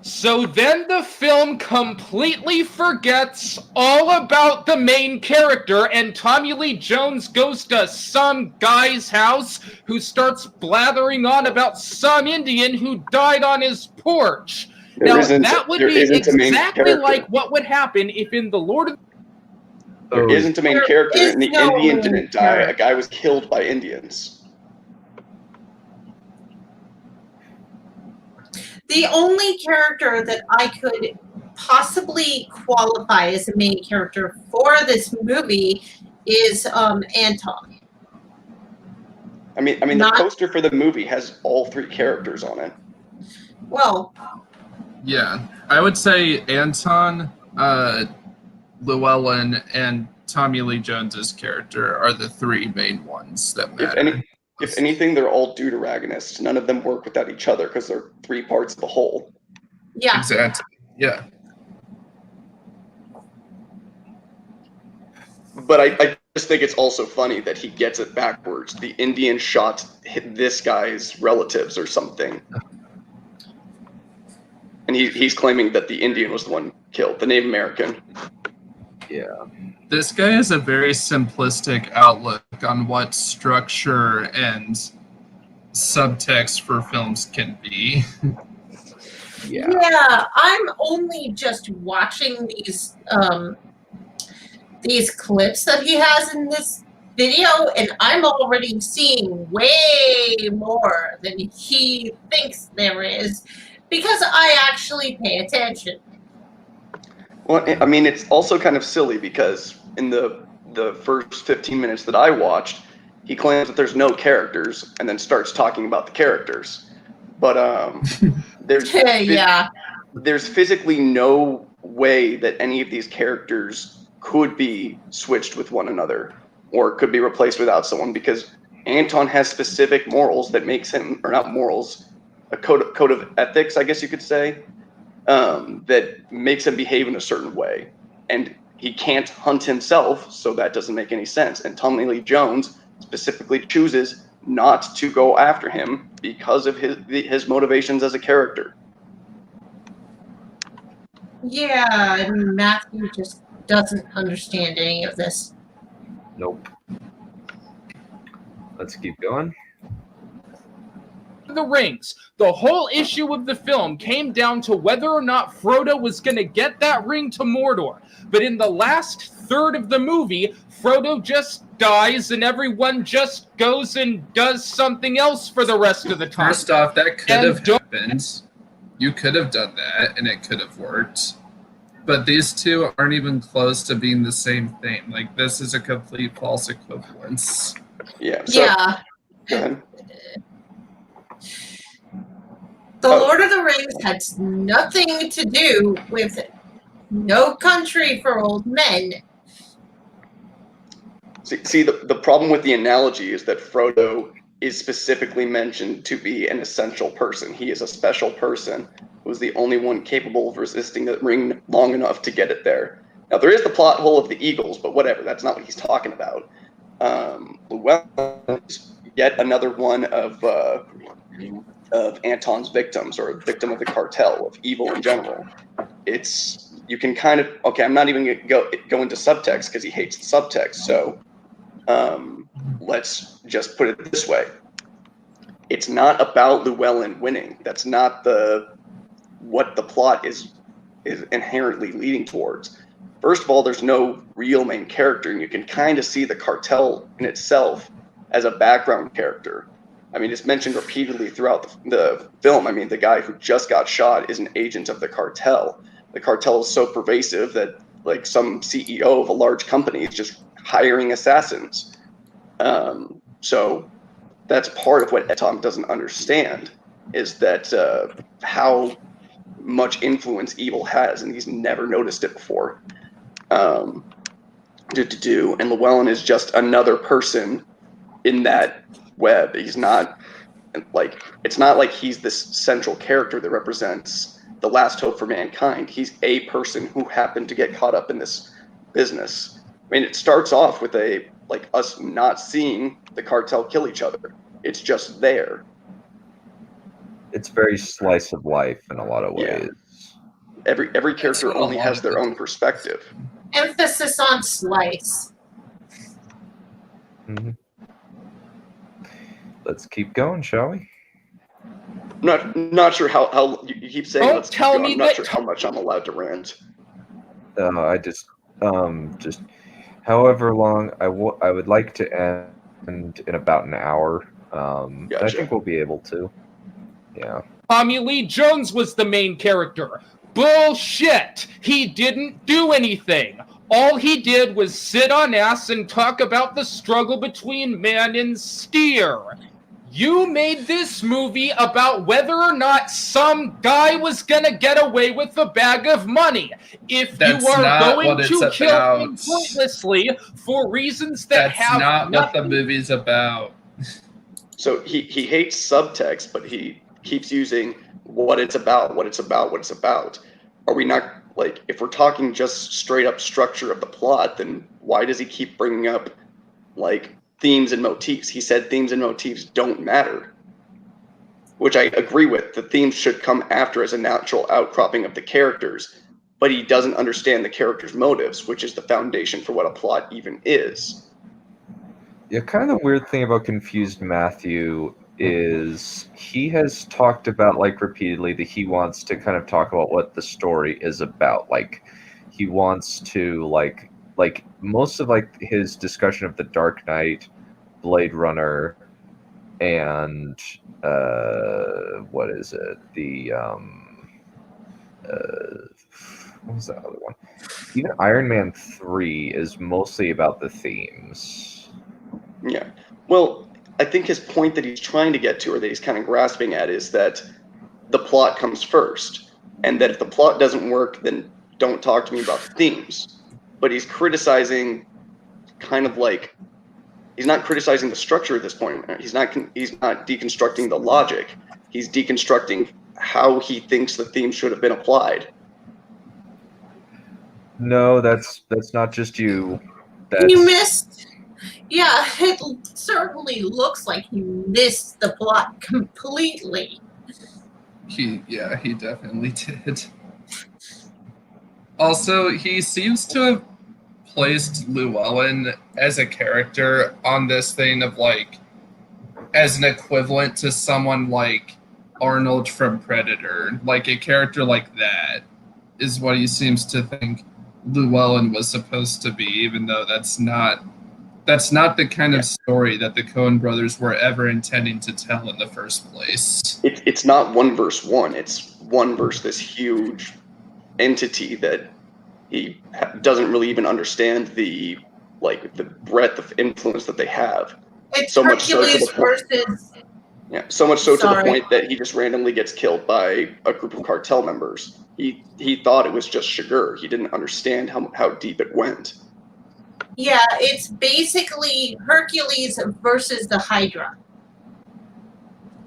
So then the film completely forgets all about the main character, and Tommy Lee Jones goes to some guy's house who starts blathering on about some Indian who died on his porch. That would be exactly like what would happen if in the Lord of There isn't a main character, and the no Indian main didn't die. A guy was killed by Indians. The only character that I could possibly qualify as a main character for this movie is Anton. I mean, the poster for the movie has all 3 characters on it. Well, yeah, I would say Anton, Llewellyn, and Tommy Lee Jones's character are the 3 main ones that matter. If anything, they're all deuteragonists. None of them work without each other because they're 3 parts of the whole. yeah. Exactly. Yeah. But I just think it's also funny that he gets it backwards. The Indian shot hit this guy's relatives or something. And he's claiming that the Indian was the one killed, the Native American. Yeah. This guy has a very simplistic outlook on what structure and subtext for films can be. Yeah, I'm only just watching these clips that he has in this video, and I'm already seeing way more than he thinks there is because I actually pay attention. Well, I mean, it's also kind of silly because in the first 15 minutes that I watched, he claims that there's no characters and then starts talking about the characters. But there's there's physically no way that any of these characters could be switched with one another or could be replaced without someone because Anton has specific morals that makes him, or not morals, a code of ethics, I guess you could say, that makes him behave in a certain way. And he can't hunt himself, so that doesn't make any sense. And Tommy Lee Jones specifically chooses not to go after him because of his motivations as a character. Yeah, and Matthew just doesn't understand any of this. Nope. Let's keep going. the Rings. The whole issue of the film came down to whether or not Frodo was going to get that ring to Mordor. But in the last third of the movie, Frodo just dies and everyone just goes and does something else for the rest of the time. First off, that could have happened. You could have done that and it could have worked. But these two aren't even close to being the same thing. Like, this is a complete false equivalence. Yeah. So, yeah. Go ahead. The Lord of the Rings had nothing to do with No Country for Old Men. See, the problem with the analogy is that Frodo is specifically mentioned to be an essential person. He is a special person who's the only one capable of resisting the ring long enough to get it there. Now, there is the plot hole of the Eagles, but whatever. That's not what he's talking about. Llewellyn is yet another one of Anton's victims, or a victim of the cartel, of evil in general. You can kind of, okay, I'm not even going to go into subtext because he hates the subtext, so let's just put it this way. It's not about Llewellyn winning. That's not what the plot is inherently leading towards. First of all, there's no real main character, and you can kind of see the cartel in itself as a background character. I mean, it's mentioned repeatedly throughout the film. I mean, the guy who just got shot is an agent of the cartel. The cartel is so pervasive that like some CEO of a large company is just hiring assassins. So that's part of what Tom doesn't understand, is that how much influence evil has, and he's never noticed it before. And Llewellyn is just another person in that web. He's not like, it's not like he's this central character that represents the last hope for mankind. He's a person who happened to get caught up in this business. I mean, it starts off with us not seeing the cartel kill each other. It's just there. It's very slice of life in a lot of ways. Yeah. Every character only has their own perspective. Emphasis on slice. Mm-hmm. Let's keep going, shall we? Not sure how you keep saying. Don't Let's tell keep going. me I'm not that- sure how much I'm allowed to rant. I just however long I would like to end in about an hour. I Gotcha. think we'll be able to. Yeah. Tommy Lee Jones was the main character. Bullshit! He didn't do anything. All he did was sit on ass and talk about the struggle between man and steer. You made this movie about whether or not some guy was gonna get away with a bag of money. If That's you are not going what it's to kill about. him pointlessly for reasons that That's have not what the nothing- movie's about. So he hates subtext, but he keeps using what it's about. Are we not, like, if we're talking just straight up structure of the plot, then why does he keep bringing up, like, themes and motifs? He said themes and motifs don't matter, which I agree with. The themes should come after as a natural outcropping of the characters, but he doesn't understand the characters' motives, which is the foundation for what a plot even is. Yeah, kind of the weird thing about Confused Matthew is he has talked about, like, repeatedly that he wants to kind of talk about what the story is about. Like, he wants to, like most of, like, his discussion of The Dark Knight, Blade Runner, and what is it? The what was that other one? Even Iron Man 3 is mostly about the themes. Yeah. Well, I think his point that he's trying to get to, or that he's kind of grasping at, is that the plot comes first, and that if the plot doesn't work, then don't talk to me about the themes. But he's criticizing, kind of like, he's not criticizing the structure at this point. He's not deconstructing the logic. He's deconstructing how he thinks the themes should have been applied. No, that's not just you. You missed. Yeah, it certainly looks like you missed the plot completely. He definitely did. Also, he seems to have placed Llewellyn as a character on this thing of, like, as an equivalent to someone like Arnold from Predator. Like, a character like that is what he seems to think Llewellyn was supposed to be, even though that's not the kind of story that the Coen brothers were ever intending to tell in the first place. It's not 1 verse 1. It's 1 verse this huge entity that he doesn't really even understand the breadth of influence that they have. It's So much so to Hercules the point. versus. Yeah, so much so to the Sorry. point that he just randomly gets killed by a group of cartel members. He thought it was just Shigur. He didn't understand how deep it went. Yeah, it's basically Hercules versus the Hydra.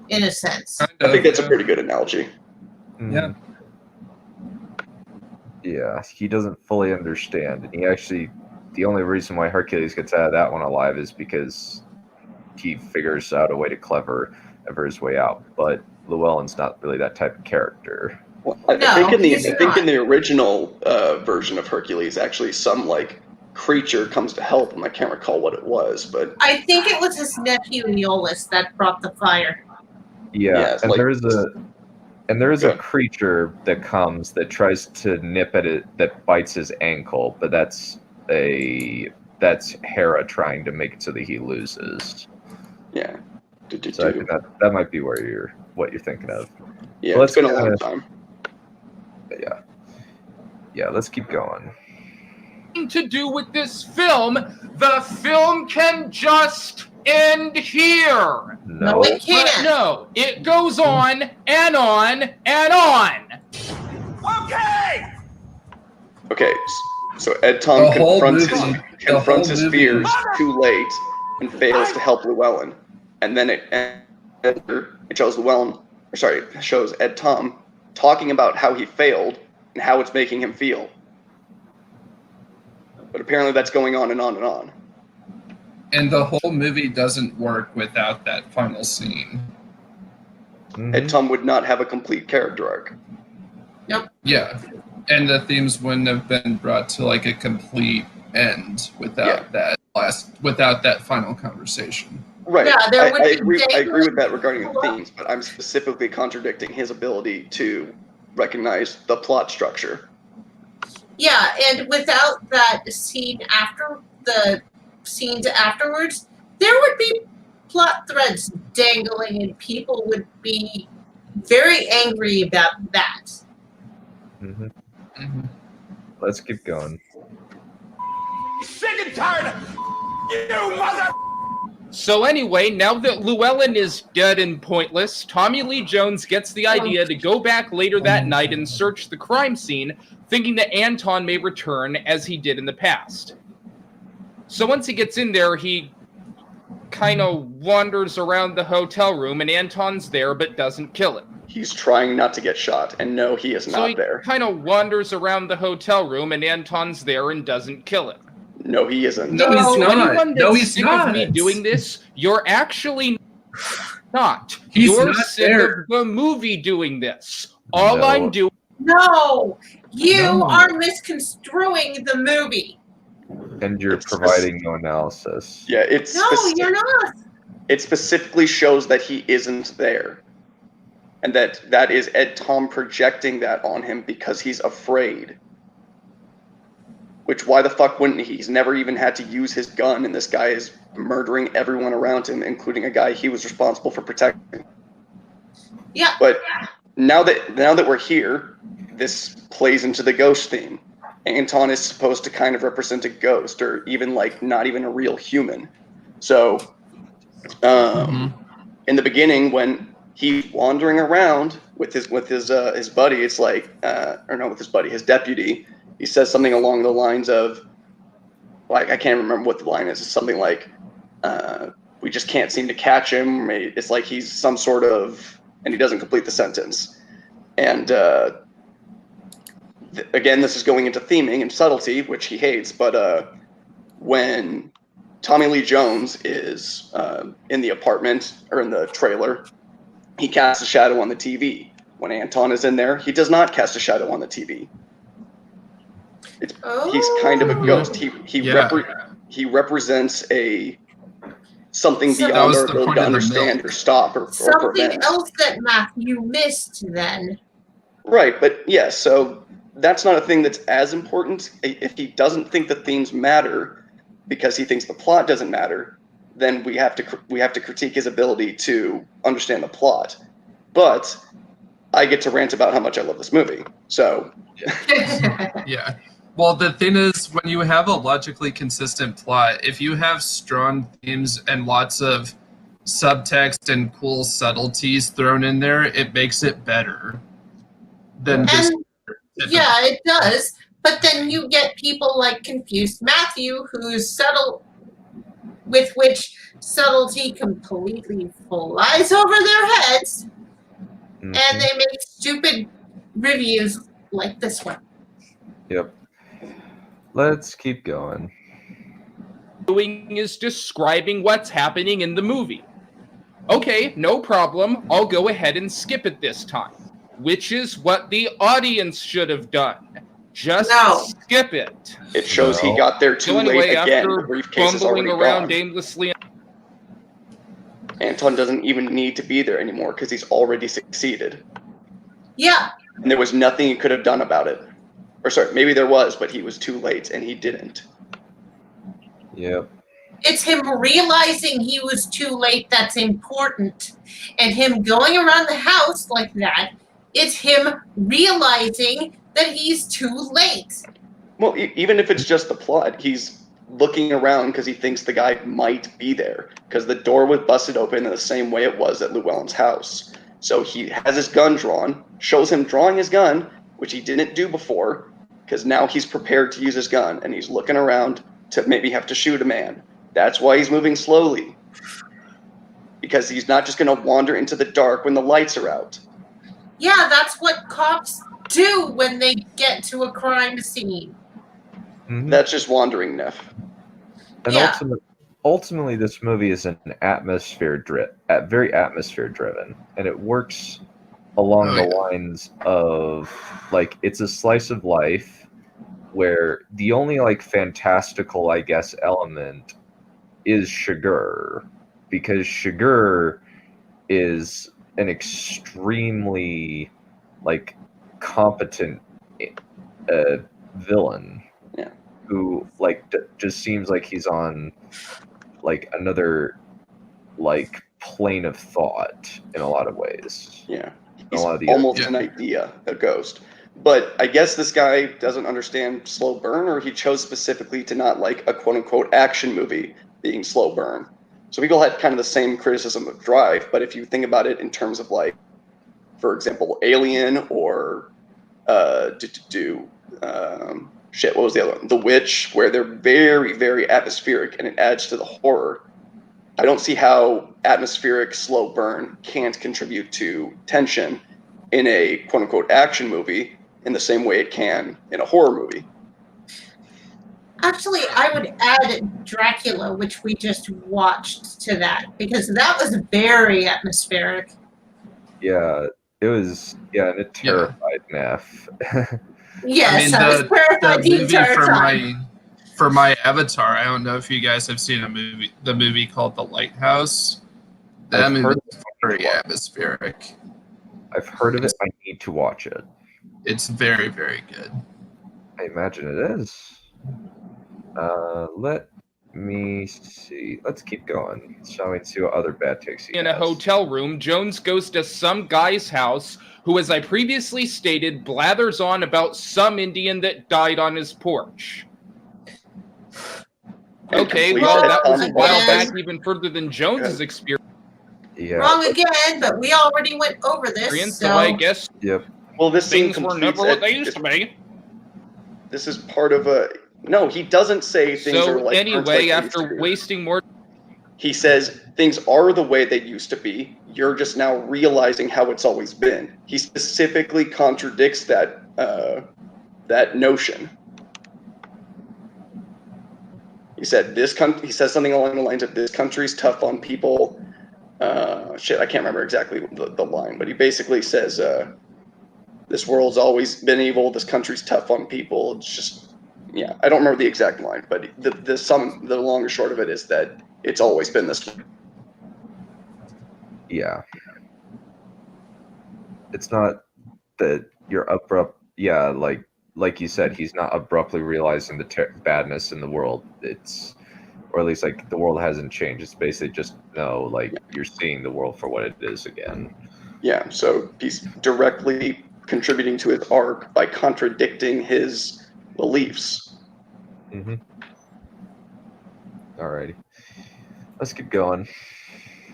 In a sense. I think that's a pretty good analogy. Yeah. Yeah, he doesn't fully understand. And he actually, the only reason why Hercules gets out of that one alive is because he figures out a way to clever his way out. But Llewellyn's not really that type of character. Well, I No, think he's in the original version of Hercules, actually some creature comes to help him. I can't recall what it was, but I think it was his nephew Aeolus that brought the fire. Yeah, it's and like- there is a Good. creature that comes that tries to nip at it, that bites his ankle, but that's Hera trying to make it so that he loses. yeah. So I think that might be what you're thinking of. Yeah, Let's it's been a long kinda- time. But yeah, let's keep going. to do with this film, the film can just end here. No, it But can't. no, it goes on and on and on. Okay, so Ed Tom The whole confronts his movie- fears too late and fails to help Llewellyn. And then it shows Ed Tom talking about how he failed and how it's making him feel. But apparently that's going on and on and on. And the whole movie doesn't work without that final scene. Ed Tom would not have a complete character arc. Yeah. And the themes wouldn't have been brought to like a complete end without that final conversation. Right. Yeah, there would I be agree dangerous with that regarding the themes, but I'm specifically contradicting his ability to recognize the plot structure. Yeah, and without that scene after the scenes afterwards, there would be plot threads dangling and people would be very angry about that. Let's keep going. Sick and tired of you, mother. So anyway, now that Llewellyn is dead and pointless, Tommy Lee Jones gets the idea to go back later that night and search the crime scene, thinking that Anton may return as he did in the past. So once he gets in there, he kind of wanders around the hotel room, and Anton's there but doesn't kill him. He's trying not to get shot, and no, he is So not he there. kind of wanders around the hotel room, and Anton's there and doesn't kill him. No, he isn't. No, he's not. Anyone that's No, he's sick not. of me doing this, you're actually not. He's you're not sick there. of the movie doing this. All No. I'm doing. No, you No. are misconstruing the movie. And you're It's providing no analysis. Yeah, it's No, you're not. It specifically shows that he isn't there. And that is Ed Tom projecting that on him because he's afraid. Which, why the fuck wouldn't he? He's never even had to use his gun, and this guy is murdering everyone around him, including a guy he was responsible for protecting. Yeah. But now that we're here, this plays into the ghost theme. Anton is supposed to kind of represent a ghost, or even like not even a real human. So, in the beginning, when he's wandering around with his buddy, it's like, or no, with his buddy, his deputy. He says something along the lines of, like, I can't remember what the line is. It's something like, we just can't seem to catch him. It's like he's some sort of, and he doesn't complete the sentence. And again, this is going into theming and subtlety, which he hates. But when Tommy Lee Jones is in the apartment or in the trailer, he casts a shadow on the TV. When Anton is in there, he does not cast a shadow on the TV. He's kind of a ghost. He represents something beyond our ability to understand or stop or Something prevent. else that Matthew missed then. Right, but yeah, so that's not a thing that's as important. If he doesn't think the themes matter because he thinks the plot doesn't matter, then we have to critique his ability to understand the plot. But I get to rant about how much I love this movie. So Yeah. Well, the thing is, when you have a logically consistent plot, if you have strong themes and lots of subtext and cool subtleties thrown in there, it makes it better than just. Yeah, it does. But then you get people like Confused Matthew, who's subtle, with which subtlety completely flies over their heads, and they make stupid reviews like this one. Yep. Let's keep going. Doing is describing what's happening in the movie. Okay, no problem. I'll go ahead and skip it this time, which is what the audience should have done. Just skip it. it shows he got there too So anyway, late again. after The briefcase is bumbling already around gone. aimlessly, Anton doesn't even need to be there anymore because he's already succeeded. Yeah, And there was nothing he could have done about it. Or sorry, maybe there was, but he was too late and he didn't. Yep. it's him realizing he was too late that's important. And him going around the house like that, it's him realizing that he's too late. Well, even if it's just the plot, he's looking around because he thinks the guy might be there because the door was busted open in the same way it was at Llewellyn's house. So he has his gun drawn, shows him drawing his gun, which he didn't do before, because now he's prepared to use his gun, and he's looking around to maybe have to shoot a man. That's why he's moving slowly, because he's not just going to wander into the dark when the lights are out. Yeah, that's what cops do when they get to a crime scene. Mhm. That's just wandering, Neph. And Yeah. ultimately, this movie is an very atmosphere driven, and it works along the lines of like it's a slice of life where the only like fantastical, I guess, element is Shigur, because Shigur is an extremely like competent villain. Yeah. Who like just seems like he's on like another like plane of thought in a lot of ways. Yeah. A He's lot of the almost an idea, a ghost. But I guess this guy doesn't understand slow burn, or he chose specifically to not like a quote-unquote action movie being slow burn. So people had kind of the same criticism of Drive, but if you think about it in terms of like, for example, Alien or what was the other one? The Witch, where they're very, very atmospheric and it adds to the horror. I don't see how atmospheric slow burn can't contribute to tension in a quote-unquote action movie in the same way it can in a horror movie. Actually, I would add Dracula, which we just watched, to that, because that was very atmospheric. Yeah, it was. Yeah, and it terrified Neph. Yes, I was terrified the movie entire time. for my Avatar. I don't know if you guys have seen the movie called The Lighthouse. That movie is very atmospheric. I've heard of it. I need to watch it. It's very, very good. I imagine it is. Let me see. Let's keep going. Shall we see what other bad takes he In a hotel room, Jones goes to some guy's house who, as I previously stated, blathers on about some Indian that died on his porch. Okay, well, that was a while back, even further than Jones's experience. Yeah. Wrong again, but we already went over this. So I guess well, this things were never what they used to be. This is part of a... No, he doesn't say things are like... Anyway, after wasting more... He says things are the way they used to be. You're just now realizing how it's always been. He specifically contradicts that that notion. He said he says something along the lines of this country's tough on people. I can't remember exactly the line, but he basically says this world's always been evil. This country's tough on people. It's just, yeah, I don't remember the exact line, but the long and short of it is that it's always been this way. Yeah. It's not that you're abrupt. Yeah, like you said, he's not abruptly realizing the badness in the world. It's, or at least like the world hasn't changed. It's basically just you're seeing the world for what it is again. Yeah, so he's directly contributing to his arc by contradicting his beliefs. Mm-hmm. Alrighty. Let's keep going.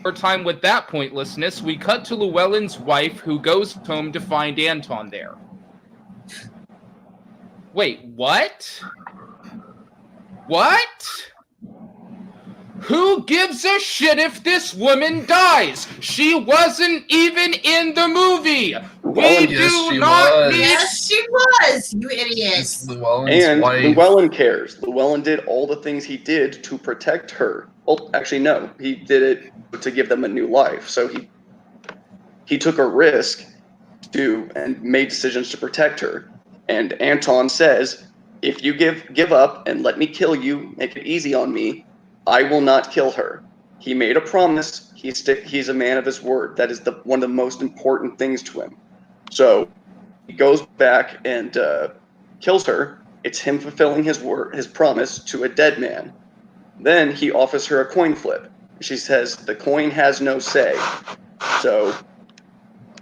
For time with that pointlessness, we cut to Llewellyn's wife, who goes home to find Anton there. Wait, what? What? Who gives a shit if this woman dies? She wasn't even in the movie. We do not need... Yes, she was, you idiot. And Llewellyn cares. Llewellyn did all the things he did to protect her. Well, actually, no. He did it to give them a new life. So he took a risk and made decisions to protect her. And Anton says, if you give up and let me kill you, make it easy on me, I will not kill her. He made a promise. He's a man of his word. That is one of the most important things to him. So he goes back and kills her. It's him fulfilling his promise to a dead man. Then he offers her a coin flip. She says the coin has no say. So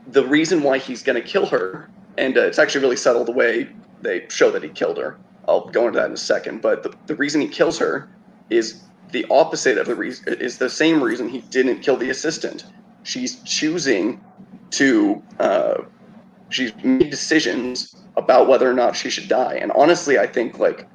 the reason why he's going to kill her, and it's actually really subtle the way they show that he killed her. I'll go into that in a second. But the reason he kills her is the opposite of the reason. Is the same reason he didn't kill the assistant. She's choosing to. She's made decisions about whether or not she should die. And honestly, I think like,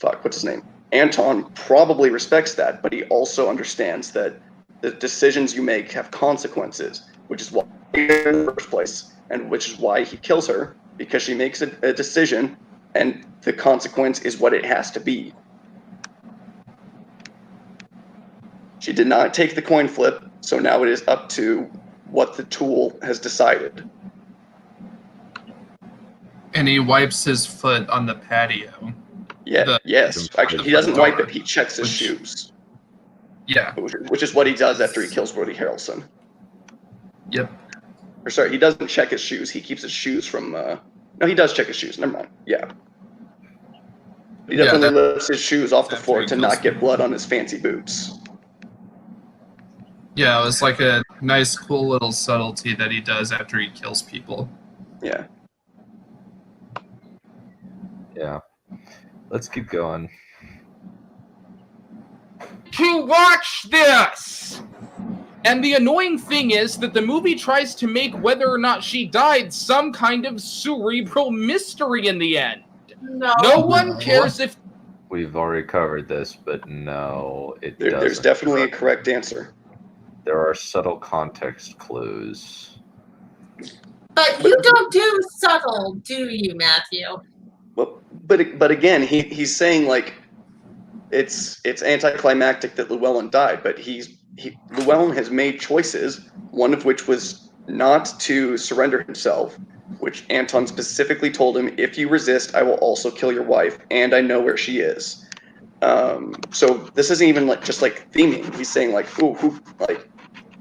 what's his name? Anton probably respects that, but he also understands that the decisions you make have consequences, which is why in the first place, and which is why he kills her, because she makes a decision, and the consequence is what it has to be. She did not take the coin flip, so now it is up to what the tool has decided. And he wipes his foot on the patio. Yeah, yes. Actually, he doesn't wipe it. He checks his shoes. Yeah. Which is what he does after he kills Woody Harrelson. Yep. Or sorry, he doesn't check his shoes. He keeps his shoes from... No, he does check his shoes. Never mind. Yeah. He definitely lifts his shoes off the floor to not get blood on his fancy boots. Yeah, it was like a nice, cool little subtlety that he does after he kills people. Yeah. Yeah. Let's keep going. To watch this! And the annoying thing is that the movie tries to make whether or not she died some kind of cerebral mystery in the end. No one cares if... We've already covered this, but no, There's definitely a correct answer. There are subtle context clues. But you don't do subtle, do you, Matthew? Well, but again, he's saying like it's anticlimactic that Llewellyn died, but Llewellyn has made choices, one of which was not to surrender himself, which Anton specifically told him, if you resist, I will also kill your wife, and I know where she is. So this isn't even like just like theming. He's saying like,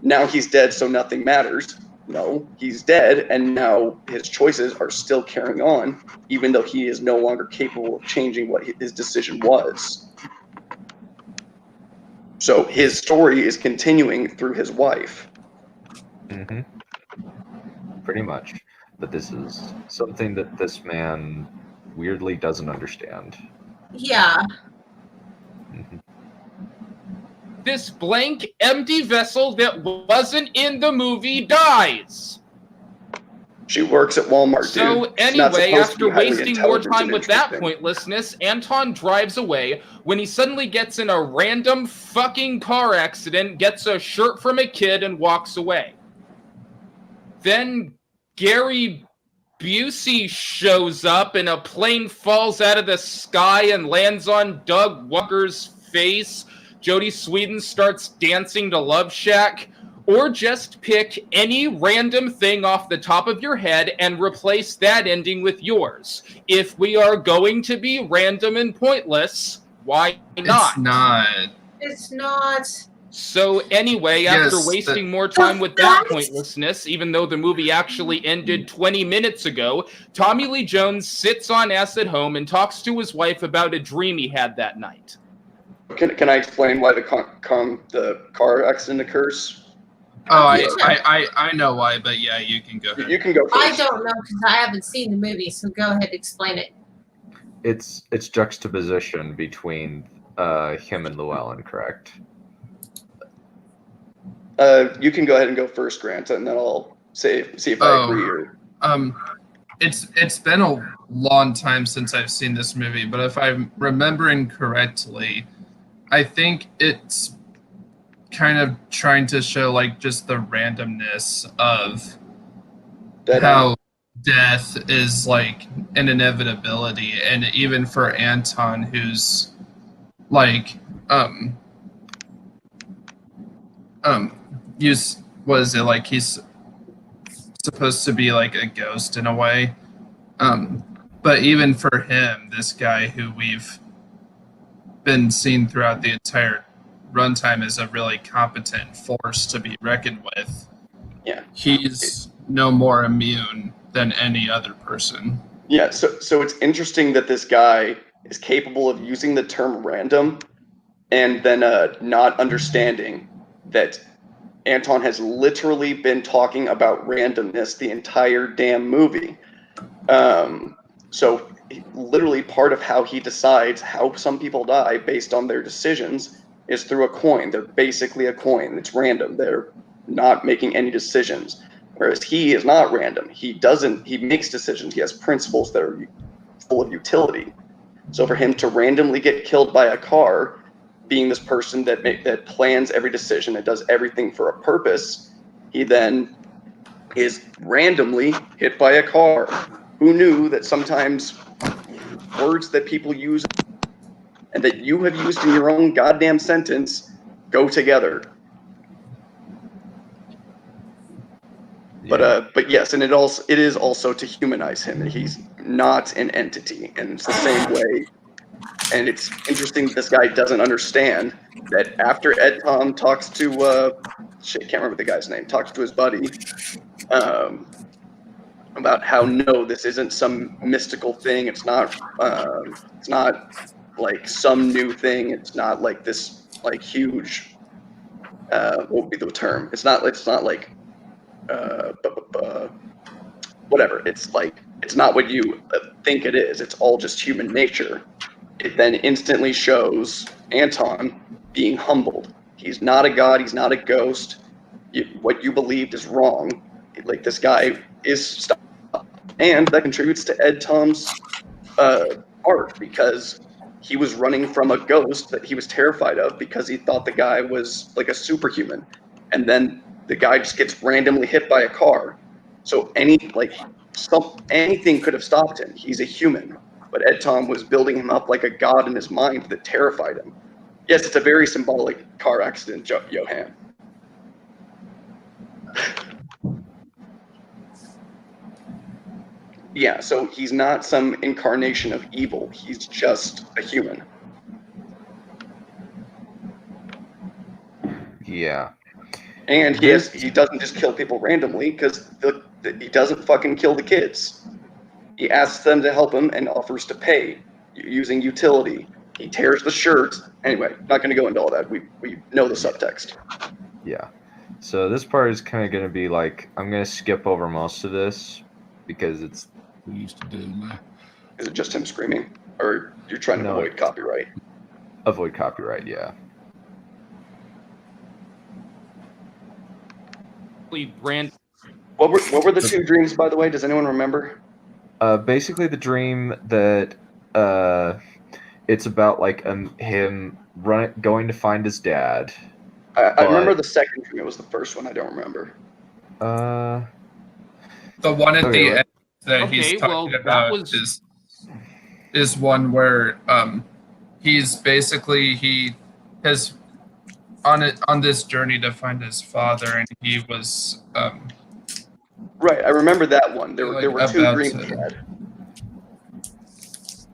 now he's dead, so nothing matters. No, he's dead, and now his choices are still carrying on, even though he is no longer capable of changing what his decision was. So his story is continuing through his wife. Mm-hmm. Pretty much. But this is something that this man weirdly doesn't understand. Yeah. Mm-hmm. This blank, empty vessel that wasn't in the movie dies. She works at Walmart, So dude. She's not anyway, supposed to after be highly wasting more intelligent time and with that interesting. pointlessness, Anton drives away when he suddenly gets in a random fucking car accident, gets a shirt from a kid, and walks away. Then Gary Busey shows up and a plane falls out of the sky and lands on Doug Walker's face. Jodie Sweetin starts dancing to Love Shack. Or just pick any random thing off the top of your head and replace that ending with yours. If we are going to be random and pointless, why not? It's not. It's not. So anyway, Yes, after wasting more time with that pointlessness, even though the movie actually ended 20 minutes ago, Tommy Lee Jones sits on ass at home and talks to his wife about a dream he had that night. Can I explain why the car accident occurs? Oh, I know why, but yeah, you can go ahead. You can go first. I don't know because I haven't seen the movie, so go ahead and explain it. It's juxtaposition between him and Llewellyn, correct? You can go ahead and go first, Grant, and then I'll see if I agree or... It's been a long time since I've seen this movie, but if I'm remembering correctly, I think it's kind of trying to show like just the randomness of how death is like an inevitability, and even for Anton, who's like was it like he's supposed to be like a ghost in a way, but even for him, this guy who we've been seeing throughout the entire runtime is a really competent force to be reckoned with. Yeah, he's no more immune than any other person. Yeah, so it's interesting that this guy is capable of using the term random and then not understanding that Anton has literally been talking about randomness the entire damn movie. So literally part of how he decides how some people die based on their decisions is through a coin. They're basically a coin. It's random. They're not making any decisions. Whereas he is not random. He makes decisions. He has principles that are full of utility. So for him to randomly get killed by a car, being this person that plans every decision, that does everything for a purpose, he then is randomly hit by a car. Who knew that sometimes words that people use and that you have used in your own goddamn sentence go together? But yes, and it is also to humanize him, and he's not an entity, and it's the same way. And it's interesting that this guy doesn't understand that after Ed Tom talks to can't remember the guy's name, talks to his buddy about how no, this isn't some mystical thing. It's not like some new thing. It's not like this like huge what would be the term? It's not like whatever. It's like it's not what you think it is. It's all just human nature. It then instantly shows Anton being humbled. He's not a god. He's not a ghost. What you believed is wrong. Like this guy is stopped, and that contributes to Ed Tom's art because he was running from a ghost that he was terrified of because he thought the guy was like a superhuman, and then the guy just gets randomly hit by a car. So anything could have stopped him. He's a human. But Ed Tom was building him up like a god in his mind that terrified him. Yes, it's a very symbolic car accident, Johan. Yeah, so he's not some incarnation of evil. He's just a human. Yeah. And he doesn't just kill people randomly because he doesn't fucking kill the kids. He asks them to help him and offers to pay using utility. He tears the shirt. Anyway, not going to go into all that. We know the subtext. Yeah. So this part is kind of going to be like, I'm going to skip over most of this because it's... We used to do, man. Is it just him screaming? Or you're trying to avoid copyright? Avoid copyright, yeah. What were the two dreams, by the way? Does anyone remember? Basically the dream that it's about like him going to find his dad. I remember the second dream. It was the first one. I don't remember. The one at the end that he's talking about is one where he's basically he has on this journey to find his father, and he was right. I remember that one. There were two dreams he had.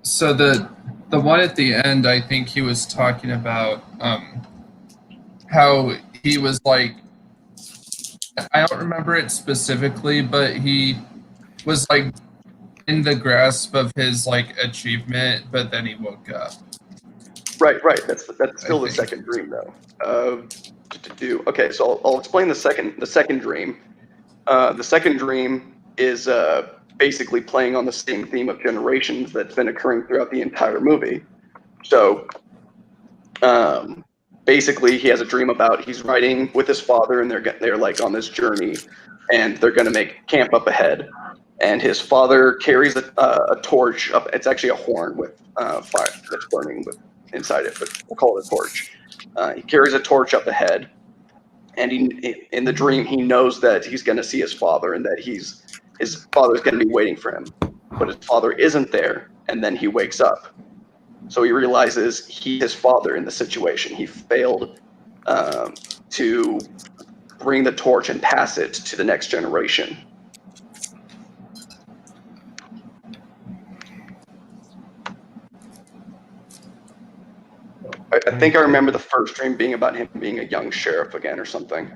So the one at the end, I think he was talking about how he was like, I don't remember it specifically, but he was like in the grasp of his like achievement, but then he woke up. Right. That's still the second dream though. Okay, so I'll explain the second dream. The second dream is basically playing on the same theme of generations that's been occurring throughout the entire movie. So basically he has a dream about he's riding with his father, and they're like on this journey, and they're going to make camp up ahead, and his father carries a torch up. It's actually a horn with fire that's burning inside it, but we'll call it a torch. He carries a torch up ahead, and in the dream he knows that he's going to see his father, and that his father's going to be waiting for him, but his father isn't there, and then he wakes up. So he realizes he's his father in the situation. He failed to bring the torch and pass it to the next generation. I think I remember the first dream being about him being a young sheriff again or something.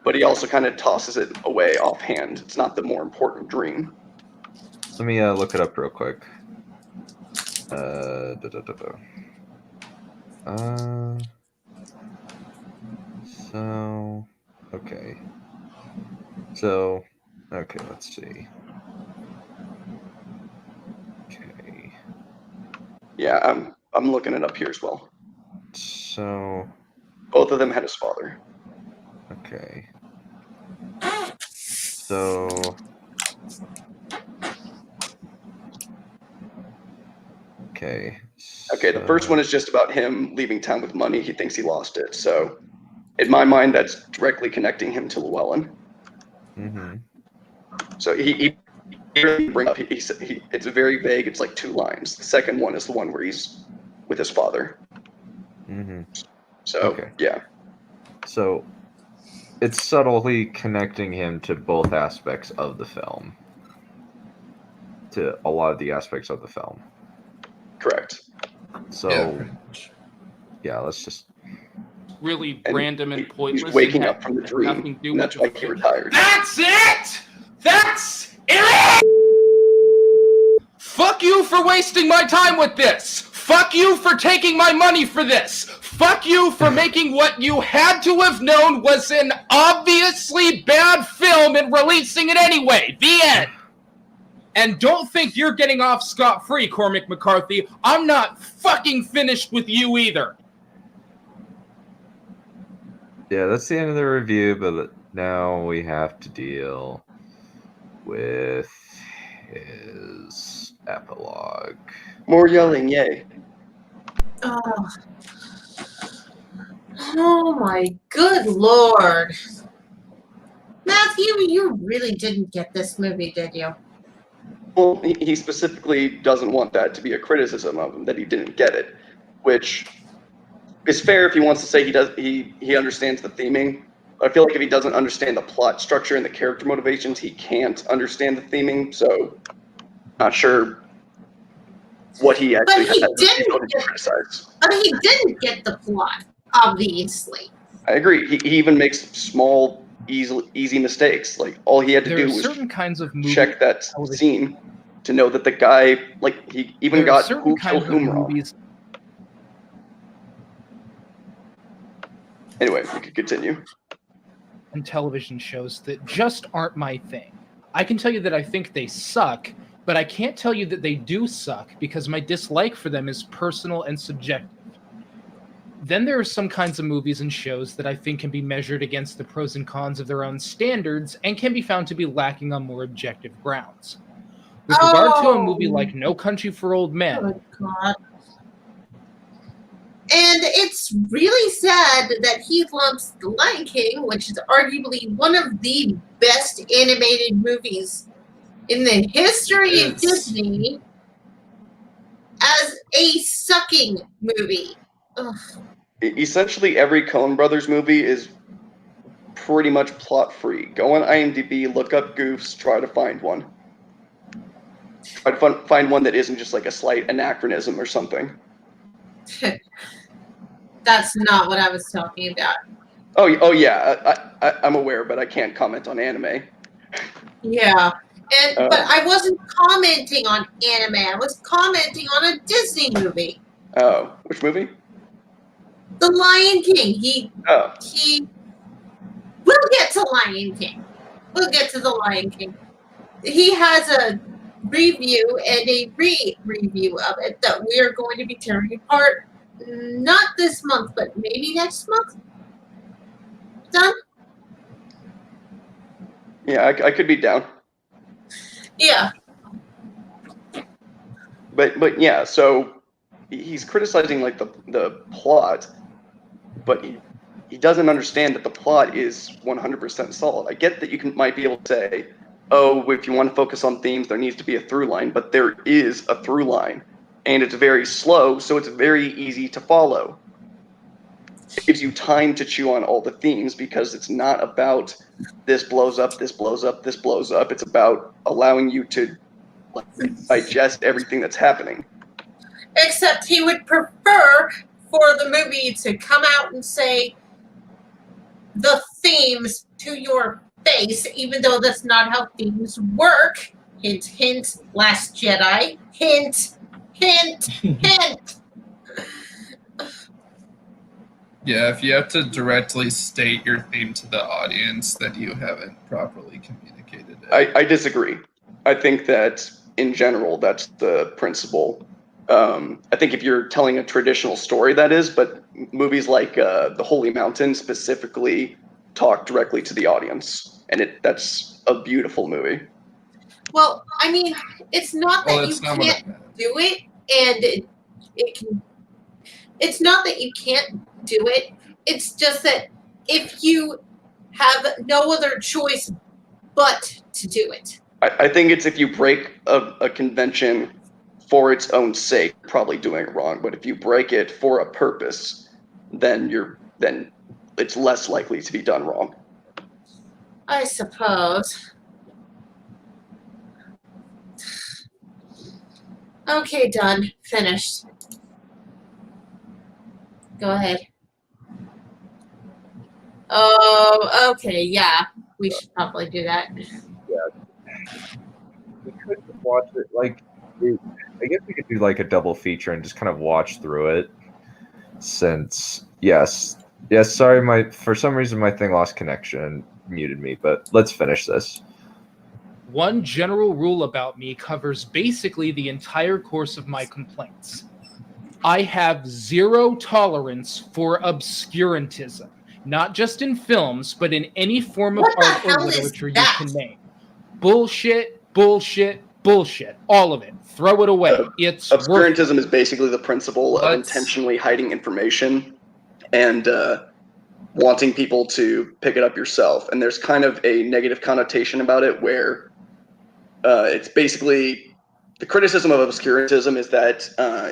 But he also kind of tosses it away offhand. It's not the more important dream. Let me look it up real quick. Okay. So, okay, let's see. Yeah, I'm looking it up here as well. So, Both of them had his father. okay. So, okay. Okay, the first one is just about him leaving town with money. He thinks he lost it. So, in my mind, that's directly connecting him to Llewellyn. Mm-hmm. So he bring up. It's very vague. It's like 2 lines. The second one is the one where he's with his father. Mm-hmm. So Okay. yeah. So, it's subtly connecting him to both aspects of the film. To a lot of the aspects of the film. Correct. So, yeah, let's just. Really And random and pointless. He's waking and up from the had dream, nothing to do and that's with why he retired. That's it! That's it! Fuck you for wasting my time with this! Fuck you for taking my money for this! Fuck you for making what you had to have known was an obviously bad film and releasing it anyway! The end! And don't think you're getting off scot-free, Cormac McCarthy. I'm not fucking finished with you either. Yeah, that's the end of the review, but now we have to deal with his epilogue. More yelling, yay. Oh my good lord. Matthew, you really didn't get this movie, did you? Well, he specifically doesn't want that to be a criticism of him, that he didn't get it, which is fair if he wants to say he understands the theming. But I feel like if he doesn't understand the plot structure and the character motivations, he can't understand the theming. So, not sure what he actually has the ability to criticize. But he didn't get the plot, obviously. I agree. He even makes small, easy mistakes. Like all he had to do was certain kinds of movies, check that scene to know that the guy, like he even got who killed whom wrong. Anyway, we could continue. And television shows that just aren't my thing. I can tell you that I think they suck, but I can't tell you that they do suck because my dislike for them is personal and subjective. Then there are some kinds of movies and shows that I think can be measured against the pros and cons of their own standards and can be found to be lacking on more objective grounds. With regard to a movie like No Country for Old Men, Oh, God. And it's really sad that he lumps The Lion King, which is arguably one of the best animated movies in the history of Disney, as a sucking movie. Ugh. Essentially, every Coen Brothers movie is pretty much plot-free. Go on IMDb, look up goofs, try to find one. Try to find one that isn't just like a slight anachronism or something. That's not what I was talking about. Oh yeah, I'm aware, but I can't comment on anime. Yeah, but I wasn't commenting on anime. I was commenting on a Disney movie. Oh, which movie? The Lion King. We'll get to Lion King. We'll get to the Lion King. He has a review and a re-review of it that we are going to be tearing apart. Not this month, but maybe next month. Done? Yeah, I could be down. Yeah. But yeah, so he's criticizing like the plot, but he doesn't understand that the plot is 100% solid. I get that you might be able to say, oh, if you want to focus on themes, there needs to be a through line, but there is a through line. And it's very slow, so it's very easy to follow. It gives you time to chew on all the themes because it's not about this blows up, this blows up, this blows up. It's about allowing you to digest everything that's happening. Except he would prefer for the movie to come out and say the themes to your face, even though that's not how themes work. Hint, hint, Last Jedi. Hint. Hint, hint. Yeah, if you have to directly state your theme to the audience, then you haven't properly communicated it. I disagree. I think that in general, that's the principle. I think if you're telling a traditional story, that is, but movies like The Holy Mountain specifically talk directly to the audience, and that's a beautiful movie. Well, I mean, it's not that Well, you that's not what I can't meant. do it, and it can. It's not that you can't do it. It's just that if you have no other choice but to do it. I think it's if you break a convention for its own sake, you're probably doing it wrong. But if you break it for a purpose, then it's less likely to be done wrong. I suppose. Okay, done. Finished. Go ahead. Oh, okay, yeah. We should probably do that. We could just watch it I guess we could do like a double feature and just kind of watch through it. Since yes, sorry, for some reason my thing lost connection and muted me, but let's finish this. One general rule about me covers basically the entire course of my complaints. I have zero tolerance for obscurantism, not just in films, but in any form of What the art or hell is literature you that? can name. Bullshit, bullshit, bullshit. All of it. Throw it away. It's Obscurantism is basically the principle of Let's- intentionally hiding information and wanting people to pick it up yourself. And there's kind of a negative connotation about it where it's basically the criticism of obscurantism is that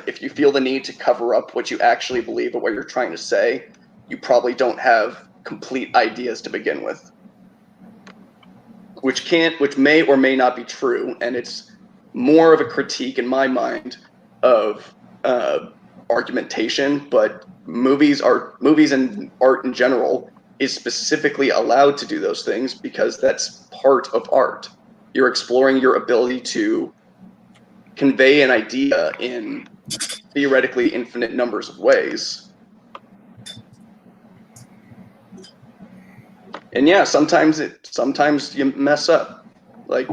if you feel the need to cover up what you actually believe or what you're trying to say, you probably don't have complete ideas to begin with, which may or may not be true. And it's more of a critique in my mind of argumentation, but movies and art in general is specifically allowed to do those things because that's part of art. You're exploring your ability to convey an idea in theoretically infinite numbers of ways. And yeah, sometimes you mess up, like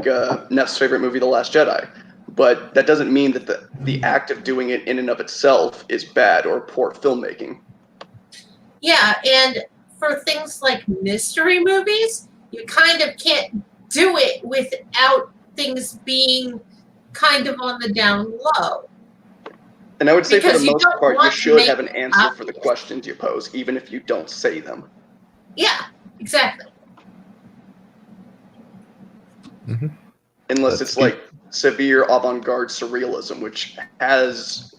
Neph's favorite movie, The Last Jedi. But that doesn't mean that the act of doing it in and of itself is bad or poor filmmaking. Yeah, and for things like mystery movies, you kind of can't do it without things being kind of on the down low. And I would say Because for the you most don't part, you want to should make have an answer for the obvious. questions you pose, even if you don't say them. Yeah, exactly. Unless That's it's like severe avant-garde surrealism, which has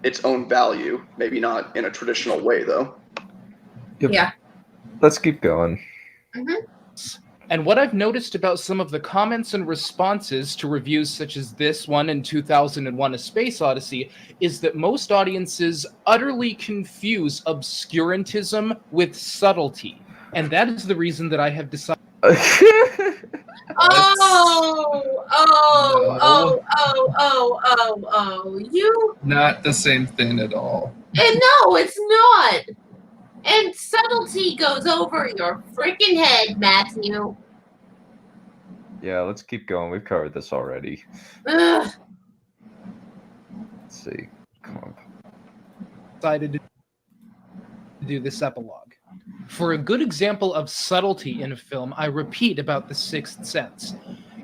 its own value, maybe not in a traditional way, though. Yep. Yeah. Let's keep going. And what I've noticed about some of the comments and responses to reviews such as this one and 2001: A Space Odyssey is that most audiences utterly confuse obscurantism with subtlety. And that is the reason that I have decided. You. Not the same thing at all. And no, it's not. And subtlety goes over your freaking head, Matthew. Yeah, let's keep going. We've covered this already. Ugh. Let's see. Come on. Decided to do this epilogue. For a good example of subtlety in a film, I repeat about The Sixth Sense.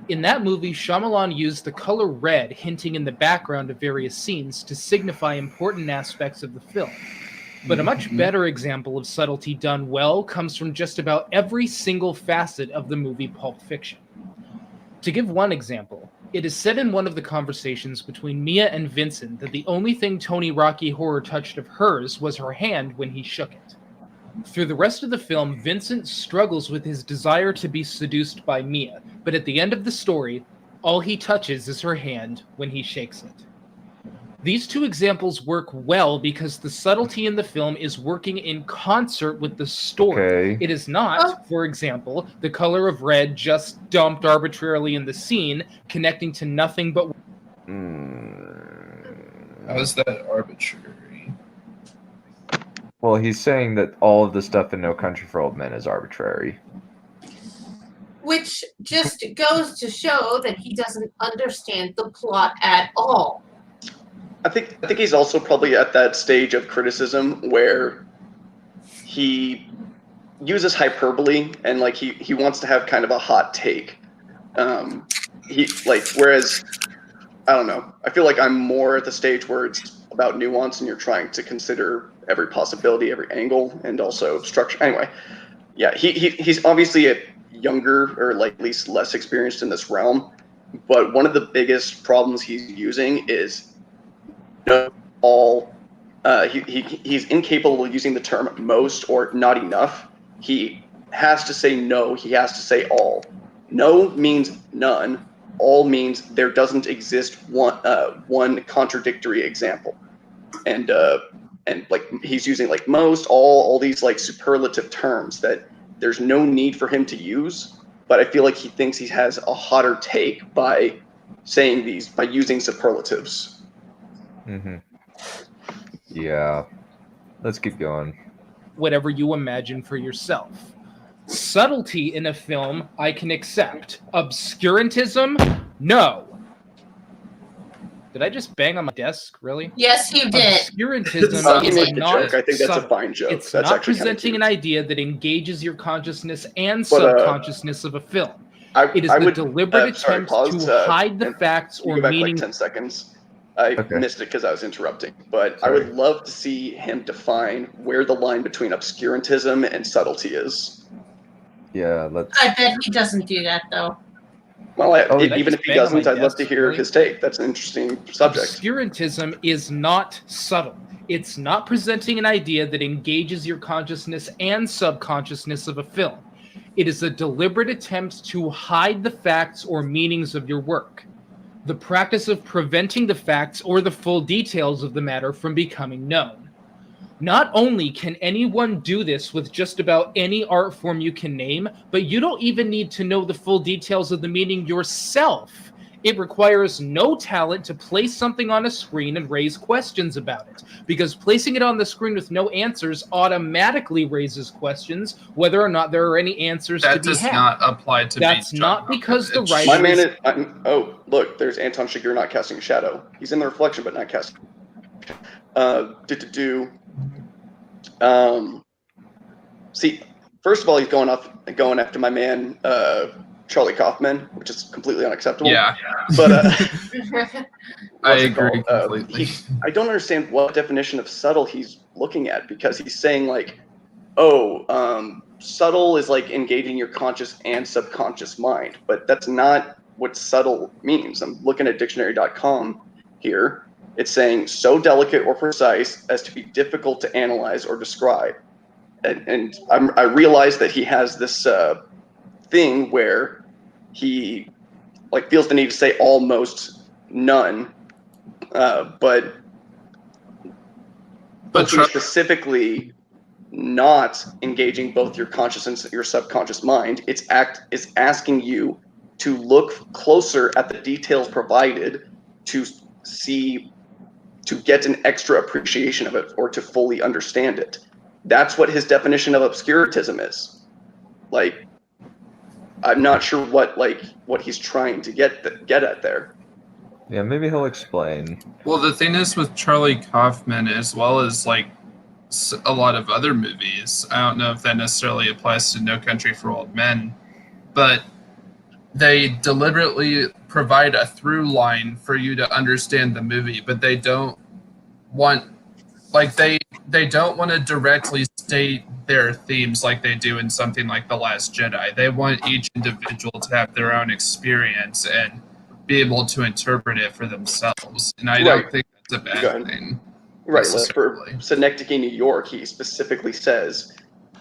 In that movie, Shyamalan used the color red hinting in the background of various scenes to signify important aspects of the film. But a much better example of subtlety done well comes from just about every single facet of the movie Pulp Fiction. To give one example, it is said in one of the conversations between Mia and Vincent that the only thing Tony Rocky Horror touched of hers was her hand when he shook it. Through the rest of the film, Vincent struggles with his desire to be seduced by Mia, but at the end of the story, all he touches is her hand when he shakes it. These two examples work well because the subtlety in the film is working in concert with the story. Okay. It is not, for example, the color of red just dumped arbitrarily in the scene, connecting to nothing but... How is that arbitrary? Well, he's saying that all of the stuff in No Country for Old Men is arbitrary. Which just goes to show that he doesn't understand the plot at all. I think he's also probably at that stage of criticism where he uses hyperbole and like he wants to have kind of a hot take. Whereas I don't know. I feel like I'm more at the stage where it's about nuance and you're trying to consider every possibility, every angle, and also structure. Anyway, yeah, he's obviously a younger or like at least less experienced in this realm, but one of the biggest problems he's using is he's incapable of using the term most or not enough. He has to say no. He has to say all. No means none. All means there doesn't exist one contradictory example, and like he's using like most, all these like superlative terms that there's no need for him to use. But I feel like he thinks he has a hotter take by saying these, by using superlatives. Mm-hmm. Yeah. Let's keep going. Whatever you imagine for yourself. Subtlety in a film, I can accept. Obscurantism, no. Did I just bang on my desk? Really? Yes, you did. Obscurantism You is make the not. joke. I think that's a fine joke. It's That's not actually kinda presenting cute. an idea that engages your consciousness and But, subconsciousness of a film. It is the deliberate attempt to hide the facts Can you or go back meanings. like 10 seconds? I Okay. missed it because I was interrupting. But I Sorry. would love to see him define where the line between obscurantism and subtlety is. Yeah, let's. I bet he doesn't do that though. Well, Did I even just if he bang on doesn't, my I'd love to desk? hear Really? his take. That's an interesting subject. Obscurantism is not subtle. It's not presenting an idea that engages your consciousness and subconsciousness of a film. It is a deliberate attempt to hide the facts or meanings of your work. The practice of preventing the facts or the full details of the matter from becoming known. Not only can anyone do this with just about any art form you can name, but you don't even need to know the full details of the meaning yourself. It requires no talent to place something on a screen and raise questions about it, because placing it on the screen with no answers automatically raises questions whether or not there are any answers to That be does had. not apply to That's me, not John because the Malkovich. writer My man is oh, look, there's Anton Chigurh not casting a shadow. He's in the reflection, but not casting. See, first of all, he's going after my man Charlie Kaufman, which is completely unacceptable. Yeah, But I what's it agree called? completely. I don't understand what definition of subtle he's looking at, because he's saying like, oh, subtle is like engaging your conscious and subconscious mind, but that's not what subtle means. I'm looking at dictionary.com here. It's saying so delicate or precise as to be difficult to analyze or describe. And I realize that he has this thing where he like feels the need to say almost none, but he's specifically not engaging both your conscious and your subconscious mind. It's asking you to look closer at the details provided to get an extra appreciation of it or to fully understand it. That's what his definition of obscurantism is. Like, I'm not sure what he's trying to get at there. Yeah, maybe he'll explain. Well, the thing is with Charlie Kaufman, as well as like a lot of other movies, I don't know if that necessarily applies to No Country for Old Men, but they deliberately provide a through line for you to understand the movie, but they don't want they don't want to directly state their themes like they do in something like The Last Jedi. They want each individual to have their own experience and be able to interpret it for themselves. And I don't think that's a bad thing. Right, like for Synecdoche, New York, he specifically says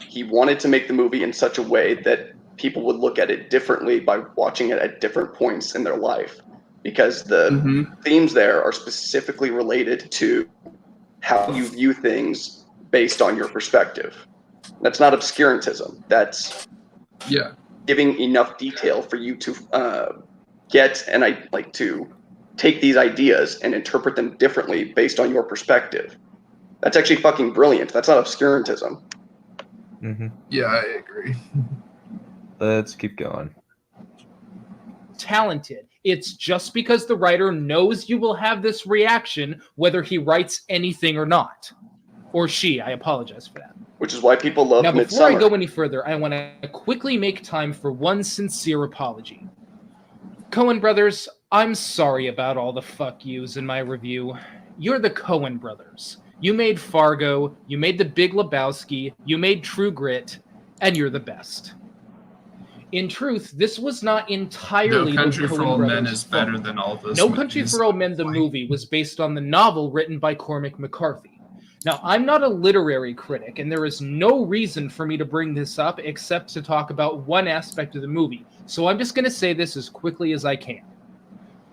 he wanted to make the movie in such a way that people would look at it differently by watching it at different points in their life, because the themes there are specifically related to how you view things based on your perspective. That's not obscurantism. That's giving enough detail for you to get and to take these ideas and interpret them differently based on your perspective. That's actually fucking brilliant. That's not obscurantism. Mm-hmm. Yeah, I agree. Let's keep going. talented. It's just because the writer knows you will have this reaction, whether he writes anything or not. Or she, I apologize for that. Which is why people love Now, before Midsummer. I go any further, I want to quickly make time for one sincere apology. Coen brothers, I'm sorry about all the fuck yous in my review. You're the Coen brothers. You made Fargo, you made The Big Lebowski, you made True Grit, and you're the best. In truth, this was not entirely No Country the for Coen Old Men brothers' is better fault. than all those No movies. Country for Old Men, the movie, was based on the novel written by Cormac McCarthy. Now, I'm not a literary critic, and there is no reason for me to bring this up except to talk about one aspect of the movie, so I'm just going to say this as quickly as I can.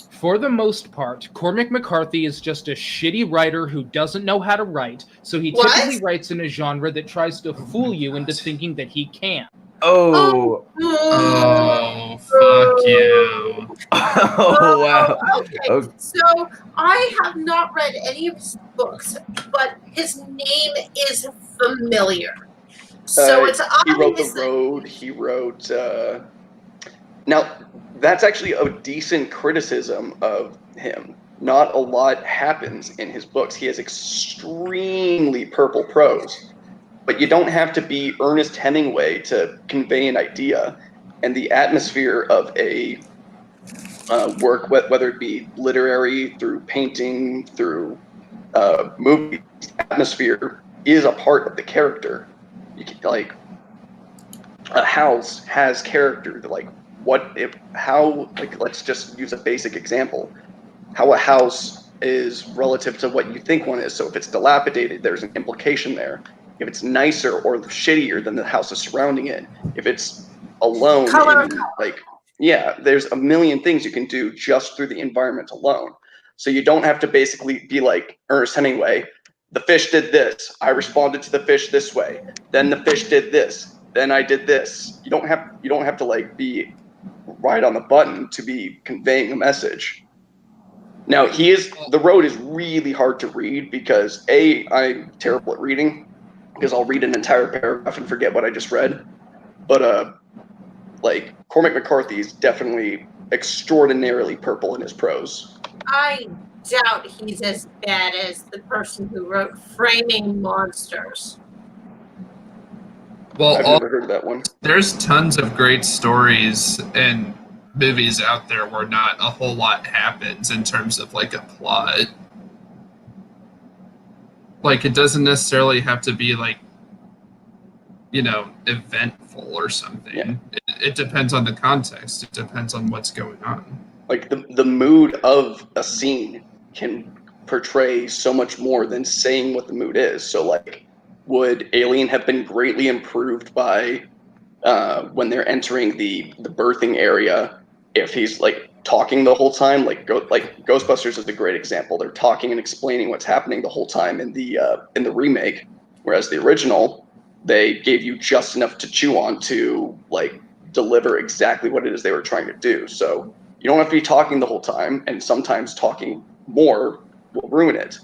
For the most part, Cormac McCarthy is just a shitty writer who doesn't know how to write, so he typically writes in a genre that tries to fool you into thinking that he can. Oh. Oh, fuck you. Oh, wow. Okay. Okay. So I have not read any of his books, but his name is familiar. So it's He wrote The obvious. Road. He wrote. Now, that's actually a decent criticism of him. Not a lot happens in his books. He has extremely purple prose, but you don't have to be Ernest Hemingway to convey an idea. And the atmosphere of a work, whether it be literary, through painting, through movie, atmosphere is a part of the character. You can, like, a house has character. Like, let's just use a basic example. How a house is relative to what you think one is. So if it's dilapidated, there's an implication there. If it's nicer or shittier than the houses surrounding it, if it's alone, there's a million things you can do just through the environment alone. So you don't have to basically be like Ernest Hemingway. The fish did this. I responded to the fish this way. Then the fish did this. Then I did this. You don't have to like be right on the button to be conveying a message. Now The Road is really hard to read because I'm terrible at reading because I'll read an entire paragraph and forget what I just read. But like Cormac McCarthy is definitely extraordinarily purple in his prose. I doubt he's as bad as the person who wrote Framing Monsters. Well, I've never heard of that one. There's tons of great stories and movies out there where not a whole lot happens in terms of like a plot. Like, it doesn't necessarily have to be like, eventful or something. Yeah. It depends on the context. It depends on what's going on. Like the mood of a scene can portray so much more than saying what the mood is. So like, would Alien have been greatly improved by when they're entering the birthing area if he's like talking the whole time? Like Ghostbusters is a great example. They're talking and explaining what's happening the whole time in the remake, whereas the original, they gave you just enough to chew on to like deliver exactly what it is they were trying to do. So you don't have to be talking the whole time, and sometimes talking more will ruin it.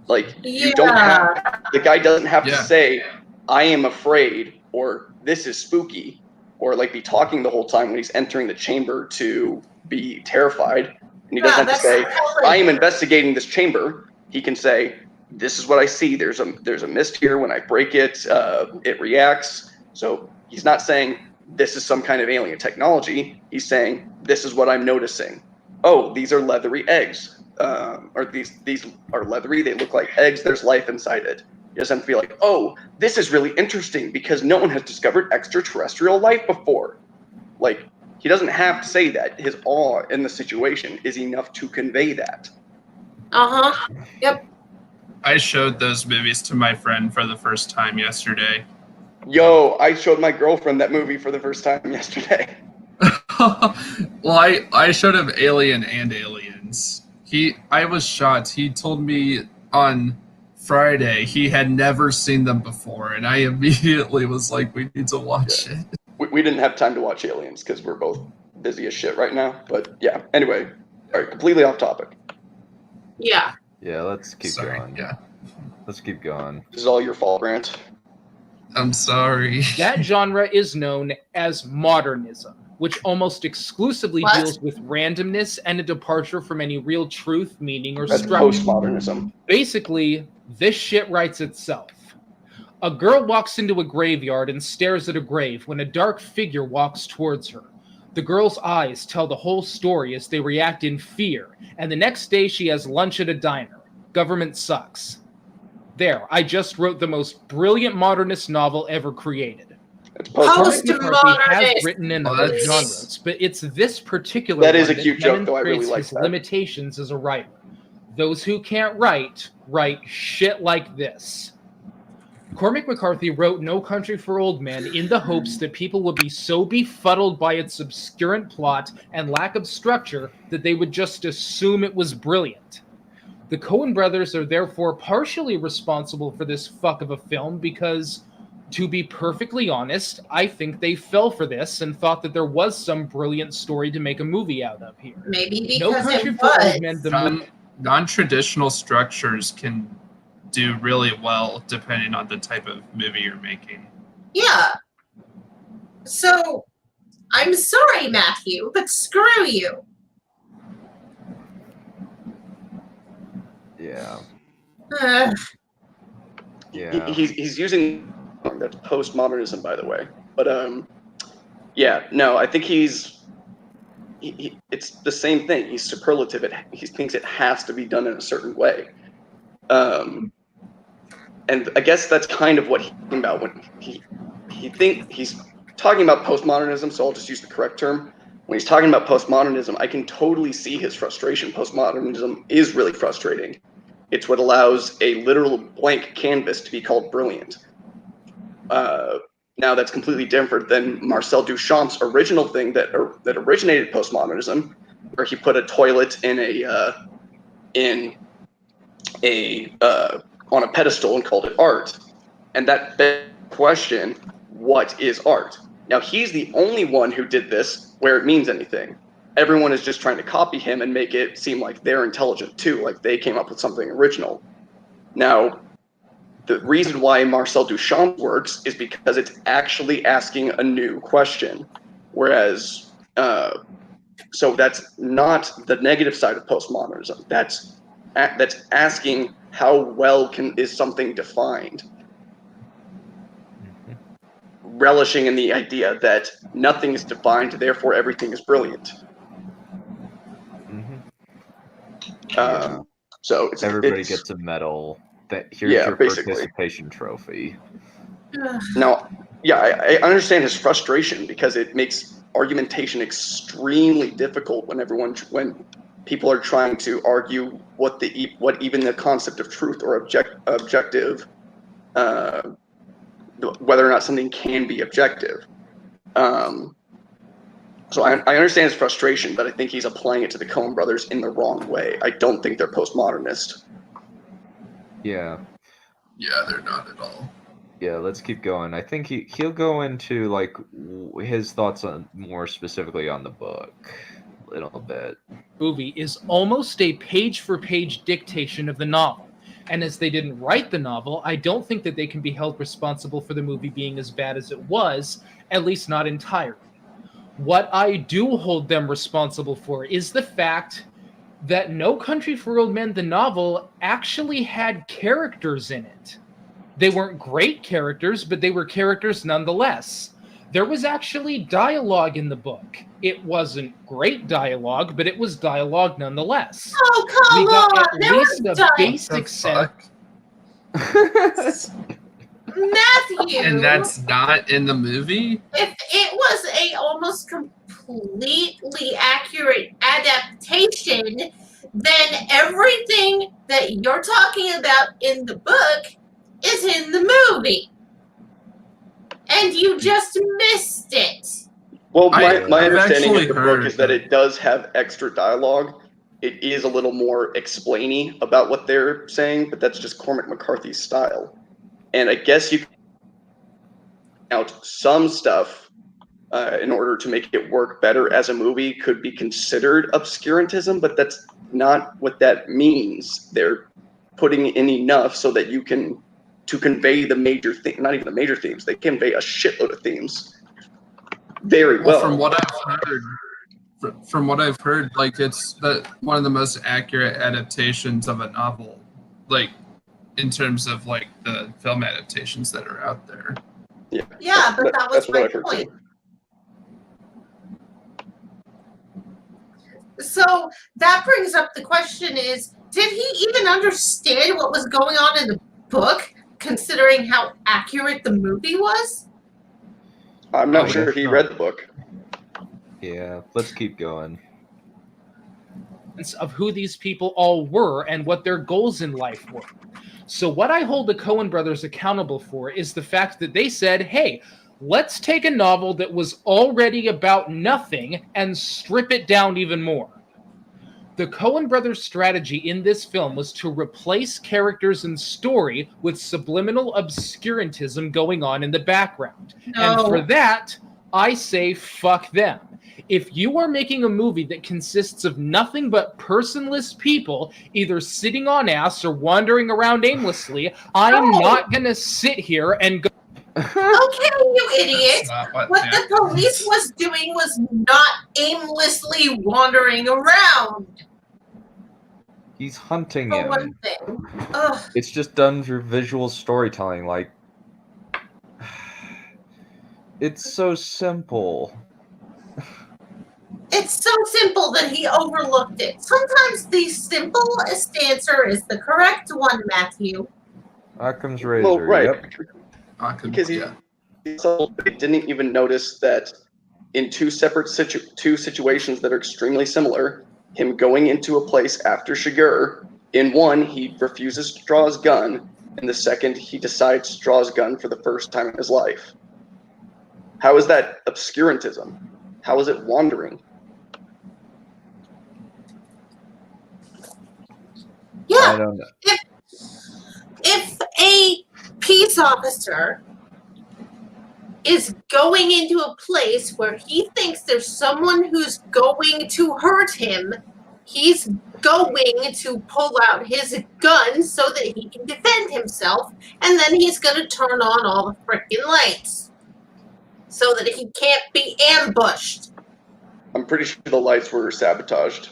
Like, you don't have, the guy doesn't have to say, I am afraid, or this is spooky, or like be talking the whole time when he's entering the chamber to be terrified. And he doesn't have to say, I am investigating this chamber. He can say, this is what I see. There's a mist here. When I break it, it reacts. So he's not saying this is some kind of alien technology. He's saying, this is what I'm noticing. Oh, these are leathery eggs. Or these are leathery. They look like eggs. There's life inside it. He doesn't feel like, oh, this is really interesting because no one has discovered extraterrestrial life before. Like, he doesn't have to say that. His awe in the situation is enough to convey that. Uh-huh. Yep. I showed those movies to my friend for the first time yesterday. Yo, I showed my girlfriend that movie for the first time yesterday. Well, I showed him Alien and Aliens. I was shocked. He told me on Friday he had never seen them before, and I immediately was like, we need to watch it. We didn't have time to watch Aliens because we're both busy as shit right now. But yeah, anyway, all right, completely off topic. Yeah. Yeah, let's keep going. Yeah. Let's keep going. This is all your fault, Grant. I'm sorry. That genre is known as modernism, which almost exclusively What? deals with randomness and a departure from any real truth, meaning, or That's structure. postmodernism. Basically, this shit writes itself. A girl walks into a graveyard and stares at a grave when a dark figure walks towards her. The girl's eyes tell the whole story as they react in fear, and the next day she has lunch at a diner. Government sucks. There, I just wrote the most brilliant modernist novel ever created. It's Cormac McCarthy has Postmodernist. written in Well, other that's- genres, but it's this particular That is one a cute joke, though. I really demonstrates like his that. limitations as a writer. Those who can't write shit like this. Cormac McCarthy wrote No Country for Old Men in the hopes that people would be so befuddled by its obscurant plot and lack of structure that they would just assume it was brilliant. The Coen brothers are therefore partially responsible for this fuck of a film because, to be perfectly honest, I think they fell for this and thought that there was some brilliant story to make a movie out of here. Maybe No because Country it for was. Old Men, the Some non-traditional structures can do really well depending on the type of movie you're making. Yeah. So, I'm sorry, Matthew, but screw you. Yeah. Ugh. Yeah. He's using that's postmodernism, by the way. But yeah, no, I think it's the same thing. He's superlative. He thinks it has to be done in a certain way. And I guess that's kind of what he's talking about when he's talking about postmodernism. So I'll just use the correct term. When he's talking about postmodernism, I can totally see his frustration. Postmodernism is really frustrating. It's what allows a literal blank canvas to be called brilliant. Now that's completely different than Marcel Duchamp's original thing that originated postmodernism, where he put a toilet on a pedestal and called it art. And that begs the question, what is art? Now, he's the only one who did this where it means anything. Everyone is just trying to copy him and make it seem like they're intelligent too, like they came up with something original. Now, the reason why Marcel Duchamp works is because it's actually asking a new question. Whereas, so that's not the negative side of postmodernism. That's asking how well is something defined. Relishing in the idea that nothing is defined, therefore everything is brilliant. Yeah. So Everybody gets a medal. Here's Yeah, your basically. participation trophy. Now, yeah, I understand his frustration because it makes argumentation extremely difficult when people are trying to argue what even the concept of truth or objective, whether or not something can be objective. So I understand his frustration, but I think he's applying it to the Coen brothers in the wrong way. I don't think they're postmodernist. Yeah. Yeah, they're not at all. Yeah, let's keep going. I think he'll go into like his thoughts on more specifically on the book a little bit. Movie is almost a page-for-page dictation of the novel. And as they didn't write the novel, I don't think that they can be held responsible for the movie being as bad as it was, at least not entirely. What I do hold them responsible for is the fact that No Country for Old Men, the novel, actually had characters in it. They weren't great characters, but they were characters nonetheless. There was actually dialogue in the book. It wasn't great dialogue, but it was dialogue nonetheless. Oh, come We got on! at There least was a basic sense. Matthew! And that's not in the movie? If it was a almost completely accurate adaptation, then everything that you're talking about in the book is in the movie. And you just missed it. Well, my I've understanding actually of the book heard is that it does have extra dialogue. It is a little more explainy about what they're saying, but that's just Cormac McCarthy's style. And I guess you can out some stuff in order to make it work better as a movie could be considered obscurantism, but that's not what that means. They're putting in enough so that you can to convey the major theme, not even the major themes. They convey a shitload of themes very well. From what I've heard, like it's one of the most accurate adaptations of a novel, like in terms of like the film adaptations that are out there. Yeah, but that was that's what my I've heard point. too. So that brings up the question is, did he even understand what was going on in the book, considering how accurate the movie was? I'm not I sure guess he not. read the book. Yeah, let's keep going. Of who these people all were and what their goals in life were. So what I hold the Coen brothers accountable for is the fact that they said, hey, let's take a novel that was already about nothing and strip it down even more. The Coen brothers' strategy in this film was to replace characters and story with subliminal obscurantism going on in the background. And for that, I say fuck them. If you are making a movie that consists of nothing but personless people, either sitting on ass or wandering around aimlessly, I'm not going to sit here and go, Okay, you idiot. That's not what What the happens. police was doing was not aimlessly wandering around, He's hunting for him. one thing. Ugh. It's just done through visual storytelling. Like, it's so simple. It's so simple that he overlooked it. Sometimes the simplest answer is the correct one, Matthew. Occam's razor. Well, right. Yep. Because he didn't even notice that in two separate situations that are extremely similar, him going into a place after Shigur, in one, he refuses to draw his gun, and the second, he decides to draw his gun for the first time in his life. How is that obscurantism? How is it wandering? I Yeah, don't know. if a peace officer is going into a place where he thinks there's someone who's going to hurt him, he's going to pull out his gun so that he can defend himself, and then he's going to turn on all the freaking lights so that he can't be ambushed. I'm pretty sure the lights were sabotaged.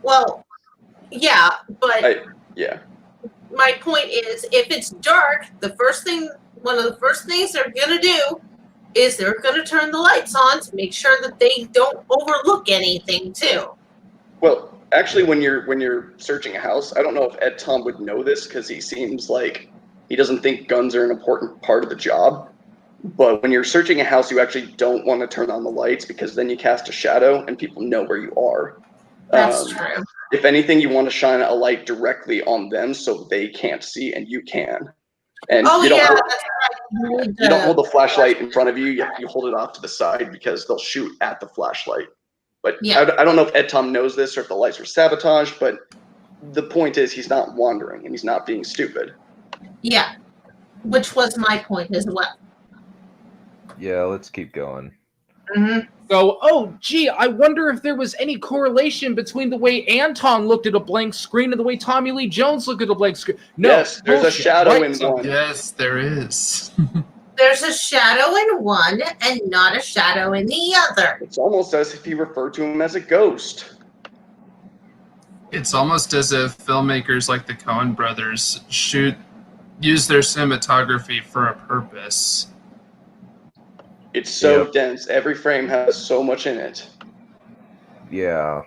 Well, yeah, but Yeah. my point is, if it's dark, one of the first things they're going to do is they're going to turn the lights on to make sure that they don't overlook anything too. Well, actually, when you're searching a house, I don't know if Ed Tom would know this because he seems like he doesn't think guns are an important part of the job. But when you're searching a house, you actually don't want to turn on the lights because then you cast a shadow and people know where you are. That's true. If anything, you want to shine a light directly on them so they can't see and you can. And Oh, you don't yeah, hold, that's right. you don't hold the flashlight in front of you. You hold it off to the side because they'll shoot at the flashlight. But Yeah. I don't know if Ed Tom knows this or if the lights were sabotaged, but the point is he's not wandering and he's not being stupid. Yeah, which was my point as well. Yeah, let's keep going. Mm-hmm. go, oh, gee, I wonder if there was any correlation between the way Anton looked at a blank screen and the way Tommy Lee Jones looked at a blank screen. No, Yes, there's a bullshit. shadow Write in something. one. Yes, there is. There's a shadow in one and not a shadow in the other. It's almost as if he referred to him as a ghost. It's almost as if filmmakers like the Coen brothers use their cinematography for a purpose. It's so Yep. dense. Every frame has so much in it. Yeah.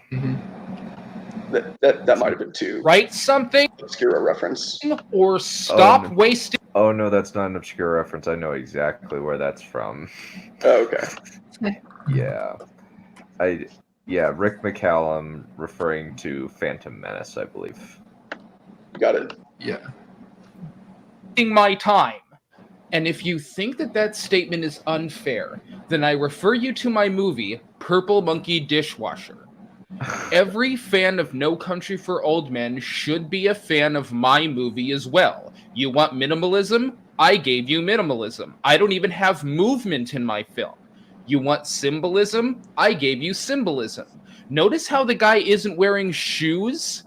That might have been too Write something obscure a reference. or stop no. wasting. Oh no, that's not an obscure reference. I know exactly where that's from. Oh, okay. Yeah. Rick McCallum referring to Phantom Menace, I believe. Got it. Yeah. My time. And if you think that that statement is unfair, then I refer you to my movie, Purple Monkey Dishwasher. Every fan of No Country for Old Men should be a fan of my movie as well. You want minimalism? I gave you minimalism. I don't even have movement in my film. You want symbolism? I gave you symbolism. Notice how the guy isn't wearing shoes?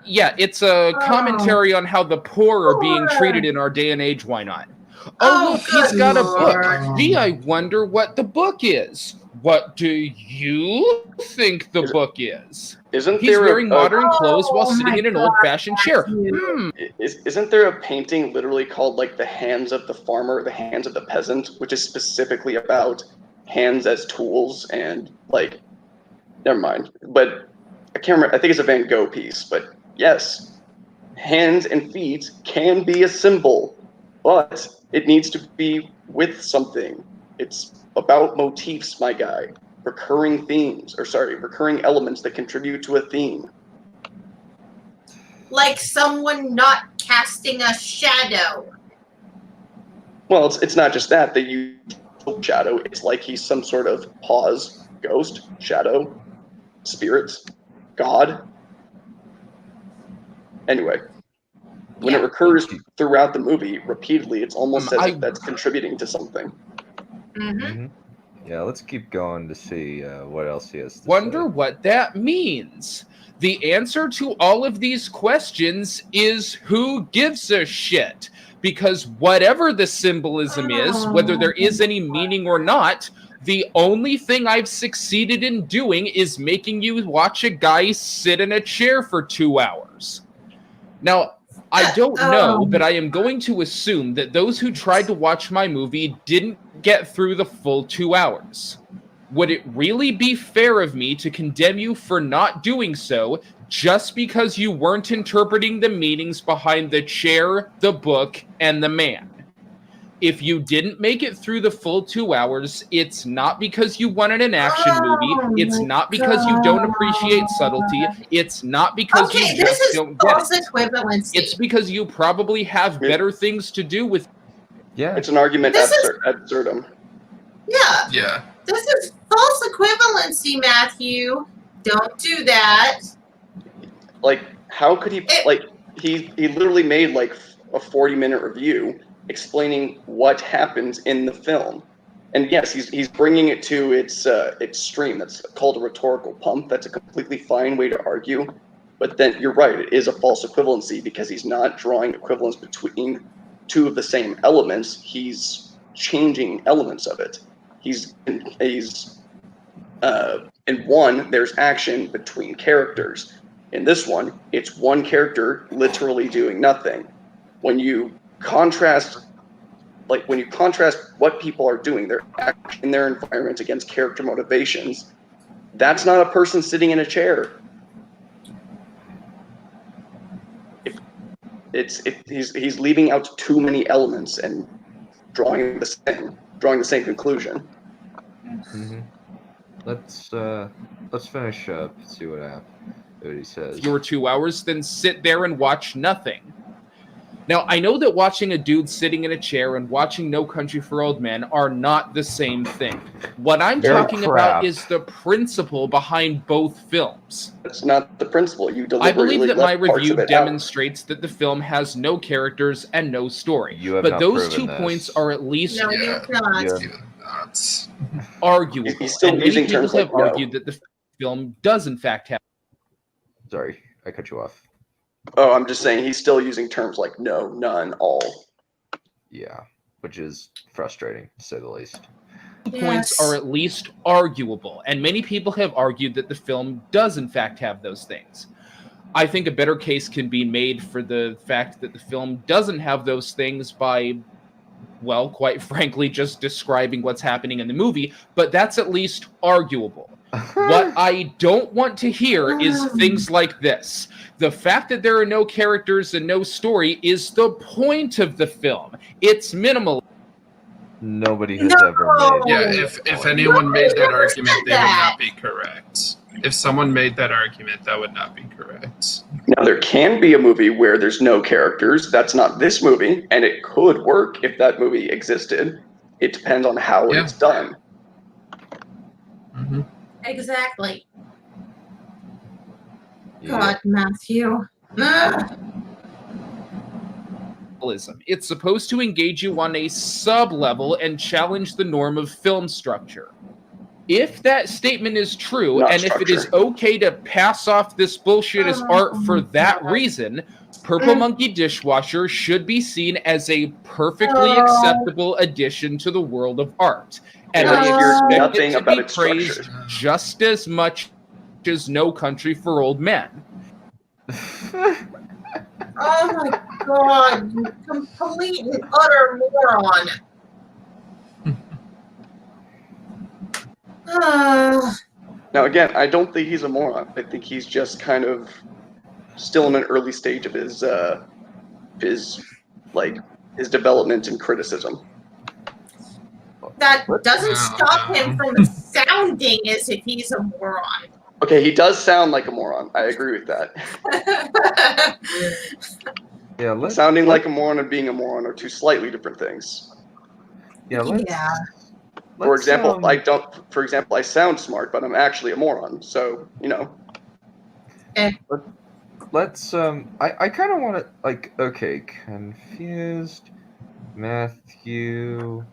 Yeah, it's a commentary on how the poor are being treated in our day and age. Why not? Oh, look, he's good got a Lord. book. Gee, I wonder what the book is. What do you think the book is? Isn't He's there wearing modern clothes while Oh sitting my in an God, old-fashioned chair. Matthew. isn't there a painting literally called like the hands of the farmer, the hands of the peasant, which is specifically about hands as tools and like, never mind. But I can't remember. I think it's a Van Gogh piece. But yes, hands and feet can be a symbol, but it needs to be with something. It's about motifs, my guy. Recurring elements that contribute to a theme. Like someone not casting a shadow. Well, it's not just that. They use shadow. It's like he's some sort of ghost, shadow, spirit, god. Anyway, when it recurs throughout the movie repeatedly, it's almost as if that's contributing to something. Yeah, let's keep going to see what else he has to Wonder say. what that means. The answer to all of these questions is who gives a shit? Because whatever the symbolism is, whether there is any meaning or not, the only thing I've succeeded in doing is making you watch a guy sit in a chair for 2 hours. Now, I don't know, but I am going to assume that those who tried to watch my movie didn't get through the full 2 hours. Would it really be fair of me to condemn you for not doing so just because you weren't interpreting the meanings behind the chair, the book, and the man? If you didn't make it through the full 2 hours, it's not because you wanted an action movie. It's not because you don't appreciate subtlety. It's not because you just don't get false equivalency. It's because you probably have better things to do with. Yeah, it's an argument ad absurdum. Yeah. Yeah. This is false equivalency, Matthew. Don't do that. Like, how could he? He literally made like a 40-minute review explaining what happens in the film, and yes, he's bringing it to its extreme. That's called a rhetorical pump. That's a completely fine way to argue, but then you're right. It is a false equivalency because he's not drawing equivalence between two of the same elements. He's changing elements of it. In one, there's action between characters. In this one, it's one character literally doing nothing. When you contrast what people are doing, their action in their environment against character motivations, that's not a person sitting in a chair. He's leaving out too many elements and drawing the same conclusion. Let's finish up. See what he says. If you were 2 hours, then sit there and watch nothing. Now, I know that watching a dude sitting in a chair and watching No Country for Old Men are not the same thing. What I'm talking about is the principle behind both films. It's not the principle. I believe that my review demonstrates that the film has no characters and no story. But those 2 points are at least arguable. And many people have argued that the film does in fact have. Sorry, I cut you off. Oh, I'm just saying he's still using terms like no, none, all. Yeah, which is frustrating, to say the least. Points are at least arguable, and many people have argued that the film does in fact have those things. I think a better case can be made for the fact that the film doesn't have those things by, well, quite frankly, just describing what's happening in the movie, but that's at least arguable. What I don't want to hear is things like this. The fact that there are no characters and no story is the point of the film. It's minimal. Nobody has ever made. Yeah, if anyone made that argument, they would not be correct. If someone made that argument, that would not be correct. Now, there can be a movie where there's no characters. That's not this movie, and it could work if that movie existed. It depends on how it's done. Mm-hmm. Exactly. Yeah. God, Matthew. It's supposed to engage you on a sub-level and challenge the norm of film structure. If that statement is true, Not and if it is structure. okay to pass off this bullshit as art for that reason, Purple Monkey Dishwasher should be seen as a perfectly acceptable addition to the world of art. And let's I hear expect nothing it to about be its praised structure. just as much as No Country for Old Men. Oh my god, you complete and utter moron. Now, again, I don't think he's a moron. I think he's just kind of still in an early stage of his development and criticism. That doesn't Oh, stop no. him from sounding as if he's a moron. Okay, he does sound like a moron. I agree with that. Yeah, Sounding like a moron and being a moron are two slightly different things. Yeah, let's, Yeah. For example, let's, I sound smart, but I'm actually a moron. So, you know. let's I kind of want to, like, okay, confused Matthew.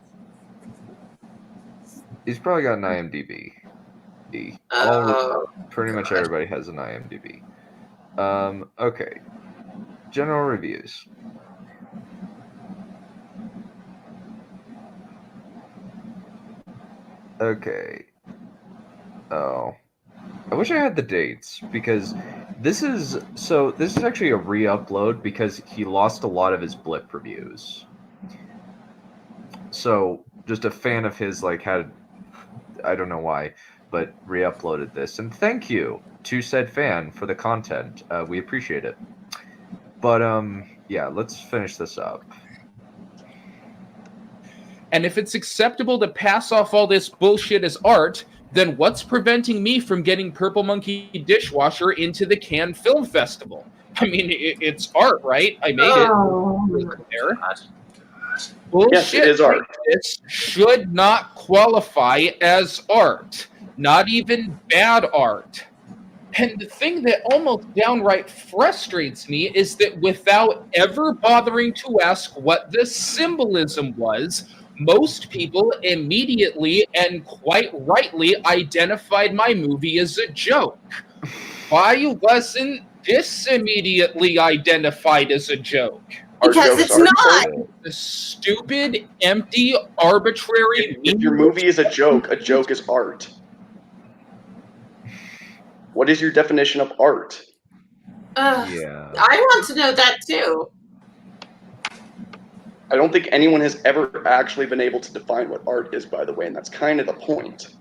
He's probably got an IMDb. Pretty much everybody has an IMDb. Okay. General reviews. Okay. Oh. I wish I had the dates, because this is actually a re-upload because he lost a lot of his blip reviews. So just a fan of his had, I don't know why, but re-uploaded this, and thank you to said fan for the content. We appreciate it. But yeah, let's finish this up. And if it's acceptable to pass off all this bullshit as art, then what's preventing me from getting Purple Monkey Dishwasher into the Cannes Film Festival? I mean, it's art, right? I made it. There. Bullshit Yes, it is art. like this should not qualify as art, not even bad art. And the thing that almost downright frustrates me is that without ever bothering to ask what the symbolism was, most people immediately and quite rightly identified my movie as a joke. Why wasn't this immediately identified as a joke? Because it's not. The stupid, empty, arbitrary... If your movie is a joke is art. What is your definition of art? Yeah. I want to know that too. I don't think anyone has ever actually been able to define what art is, by the way, and that's kind of the point.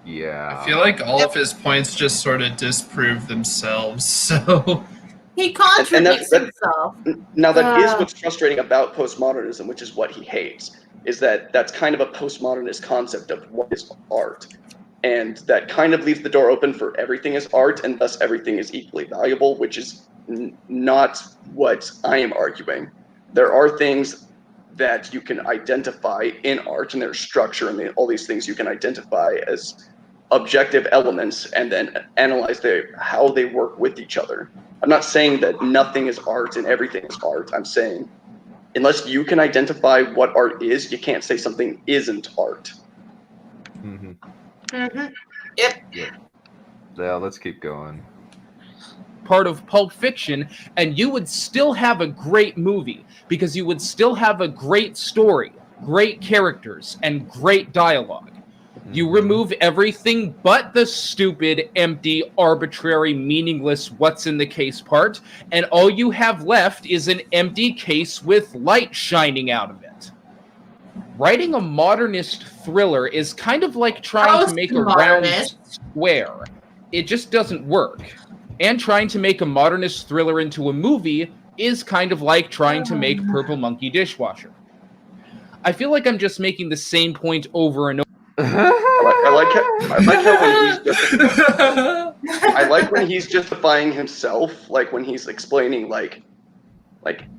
Yeah. I feel like all of his points just sort of disprove themselves, so... He contradicts himself. Now, that is what's frustrating about postmodernism, which is what he hates, is that that's kind of a postmodernist concept of what is art. And that kind of leaves the door open for everything is art, and thus everything is equally valuable, which is not what I am arguing. There are things that you can identify in art, and there's structure, and all these things you can identify as objective elements, and then analyze how they work with each other. I'm not saying that nothing is art and everything is art. I'm saying unless you can identify what art is, you can't say something isn't art. Mm-hmm. Mm-hmm. Yep. Yeah, let's keep going. Part of Pulp Fiction, and you would still have a great movie because you would still have a great story, great characters, and great dialogue. You remove everything but the stupid, empty, arbitrary, meaningless what's in the case part, and all you have left is an empty case with light shining out of it. Writing a modernist thriller is kind of like trying to make a round square. It just doesn't work. And trying to make a modernist thriller into a movie is kind of like trying to make Purple Monkey Dishwasher. I feel like I'm just making the same point over and over. I like when he's justifying himself, like when he's explaining like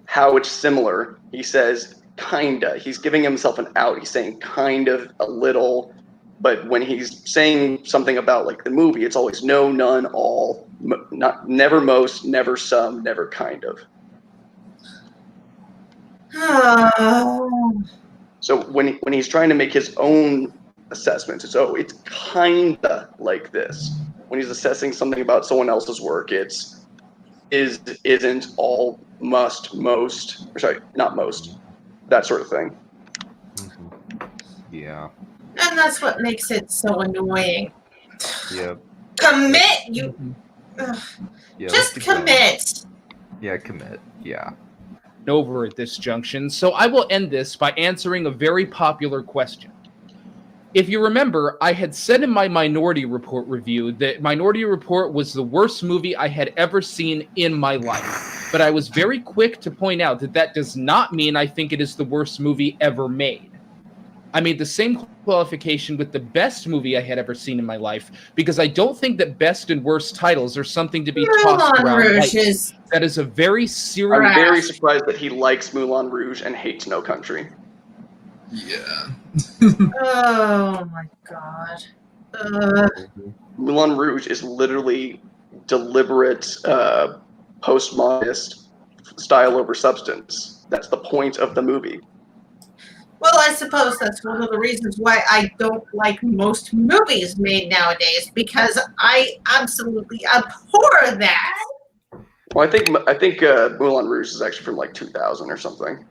how it's similar. He says kinda. He's giving himself an out. He's saying kind of, a little, but when he's saying something about like the movie, it's always no, none, all, never most, never some, never kind of. So when he's trying to make his own assessments. It's kinda like this. When he's assessing something about someone else's work, it's isn't all must, most, or sorry, not most, that sort of thing. Yeah. And that's what makes it so annoying. Yep. Commit, you. Ugh. Yeah, Just let's keep going. commit. Yeah, commit. Yeah. Over at this junction, so I will end this by answering a very popular question. If you remember, I had said in my Minority Report review that Minority Report was the worst movie I had ever seen in my life. But I was very quick to point out that that does not mean I think it is the worst movie ever made. I made the same qualification with the best movie I had ever seen in my life, because I don't think that best and worst titles are something to be tossed Moulin around Rouge lightly. is That is a very serious... I'm very surprised that he likes Moulin Rouge and hates No Country. Yeah. Oh my god. Moulin Rouge is literally deliberate postmodernist style over substance. That's the point of the movie. Well, I suppose that's one of the reasons why I don't like most movies made nowadays, because I absolutely abhor that. Well, I think Moulin Rouge is actually from like 2000 or something.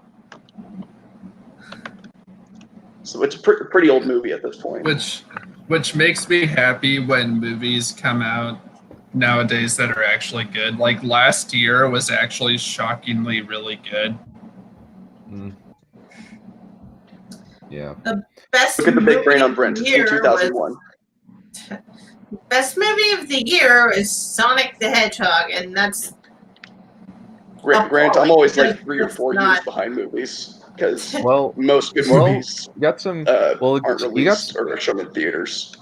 So it's a pretty old movie at this point. Which makes me happy when movies come out nowadays that are actually good. Like last year was actually shockingly really good. Yeah. The best Look at the big brain on movie Brent. of It's the from year 2001. Best movie of the year is Sonic the Hedgehog, and that's Grant, I'm always like Because 3 or 4 it's years not- behind movies because Well, most good movies you got some. aren't you got released or are shown in theaters.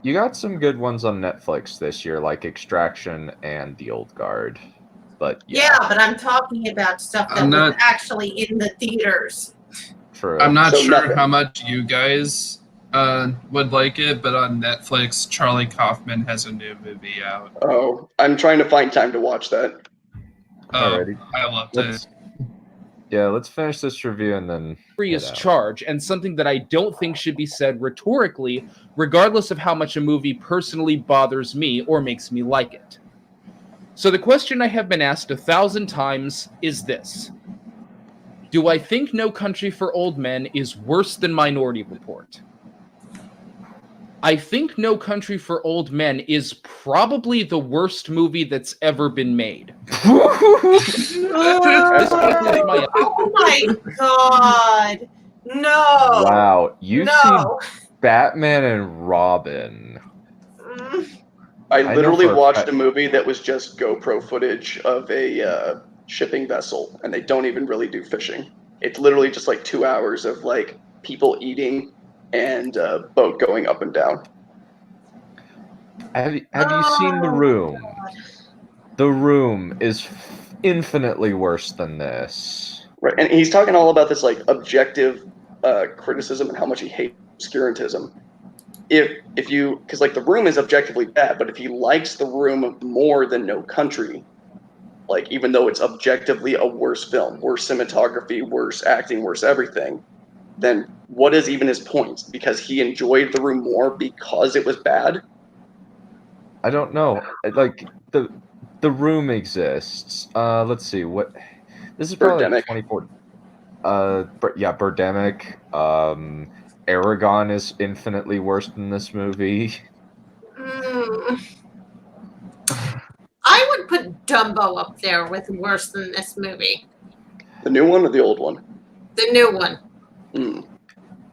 you got some good ones on Netflix this year, like Extraction and The Old Guard. But yeah, but I'm talking about stuff that I'm was not- actually in the theaters. true. I'm not So sure nothing. how much you guys would like it, but on Netflix, Charlie Kaufman has a new movie out. Oh, I'm trying to find time to watch that. Alrighty. I loved it. Let's finish this review and then. serious head out. charge, and something that I don't think should be said rhetorically, regardless of how much a movie personally bothers me or makes me like it. So the question I have been asked 1,000 times is this: do I think No Country for Old Men is worse than Minority Report? I think No Country for Old Men is probably the worst movie that's ever been made. This is my Oh my god! No! Wow, you've No! seen Batman and Robin. Mm. I know literally for a watched fact- a movie that was just GoPro footage of a shipping vessel, and they don't even really do fishing. It's literally just like 2 hours of like people eating and a boat going up and down. Have you seen The Room? The Room is infinitely worse than this. Right, and he's talking all about this like objective criticism and how much he hates obscurantism. If you, because like The Room is objectively bad, but if he likes The Room more than No Country, like even though it's objectively a worse film, worse cinematography, worse acting, worse everything, then what is even his point? Because he enjoyed The Room more because it was bad? I don't know. Like the Room exists. Let's see what. This is probably like Birdemic. 24. Yeah, Birdemic. Aragon is infinitely worse than this movie. I would put Dumbo up there with worse than this movie. The new one or the old one? The new one. Mm.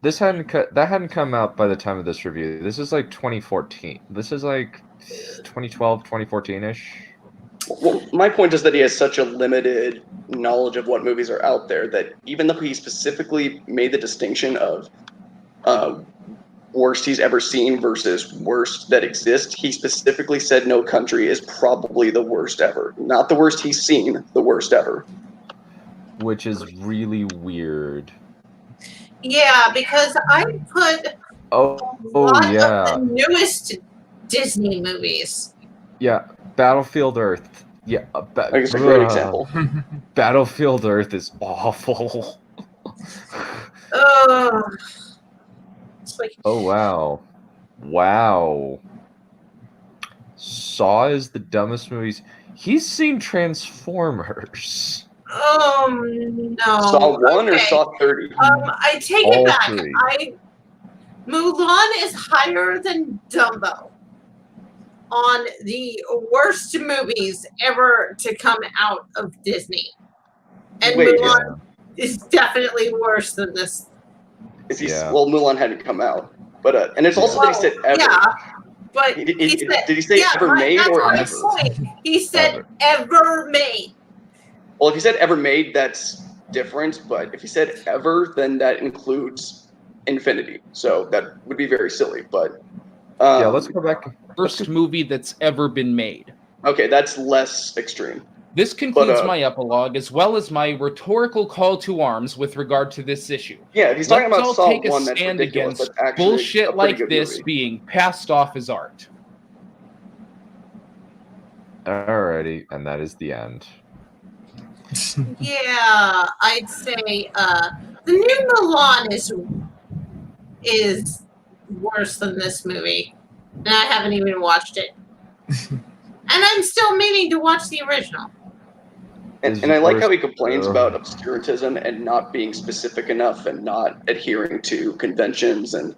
That hadn't come out by the time of this review. This is like 2014. This is like 2012, 2014-ish. Well, my point is that he has such a limited knowledge of what movies are out there that even though he specifically made the distinction of worst he's ever seen versus worst that exists, he specifically said No Country is probably the worst ever. Not the worst he's seen, the worst ever. Which is really weird. Yeah, because I put a lot yeah. of the newest Disney movies. Yeah, Battlefield Earth. Yeah, I think it's a great example. Battlefield Earth is awful. Ugh. like, Oh wow. Wow. Saw is the dumbest movies. He's seen Transformers. no. Saw 1 or Okay. Saw 30? I take it All back. three. Mulan is higher than Dumbo on the worst movies ever to come out of Disney. And Wait, Mulan is definitely worse than this. is he? Yeah. Well, Mulan hadn't come out, but and it's also that he said ever. Yeah, but He- he said, did he say yeah, ever made that's or my ever? point. He said ever made. Well, if he said ever made, that's different. But if he said ever, then that includes infinity. So that would be very silly. But Yeah, let's go back. First movie that's ever been made. Okay, that's less extreme. This concludes my epilogue, as well as my rhetorical call to arms with regard to this issue. Yeah, if he's talking Let's about all Saw take a 1, that's stand ridiculous. against That's actually a bullshit pretty like good this movie. being passed off as art. Alrighty, and that is the end. Yeah, I'd say the new Mulan is worse than this movie, and I haven't even watched it. And I'm still meaning to watch the original. And I like how he complains about obscurantism and not being specific enough and not adhering to conventions and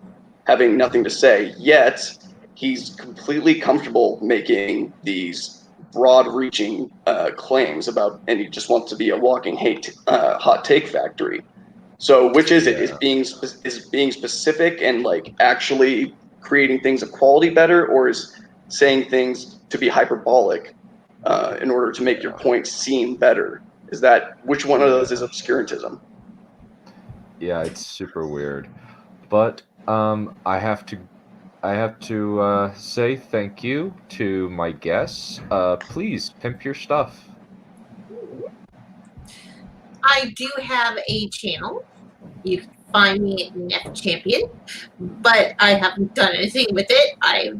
having nothing to say, yet he's completely comfortable making these broad-reaching claims about, and he just wants to be a walking hot take factory. So which is it? Is being specific and like actually creating things of quality better, or is saying things to be hyperbolic in order to make your point seem better? Is that, which one of those is obscurantism? Yeah, it's super weird. But I have to say thank you to my guests. Please pimp your stuff. I do have a channel. You can find me at Neph Champion, but I haven't done anything with it. I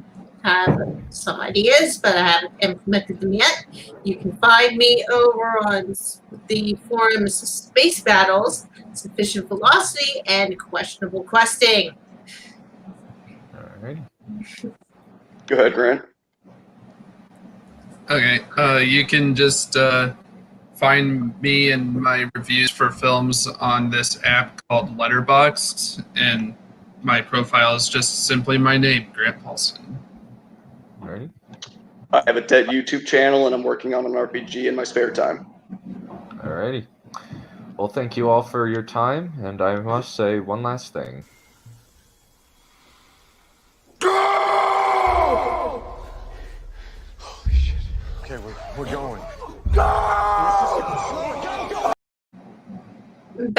have some ideas, but I haven't implemented them yet. You can find me over on the forums Space Battles, Sufficient Velocity, and Questionable Questing. Alrighty. Go ahead, Grant. Okay, you can just find me and my reviews for films on this app called Letterboxd, and my profile is just simply my name, Grant Paulson. Alrighty. I have a dead YouTube channel, and I'm working on an RPG in my spare time. Alrighty. Well, thank you all for your time, and I must say one last thing.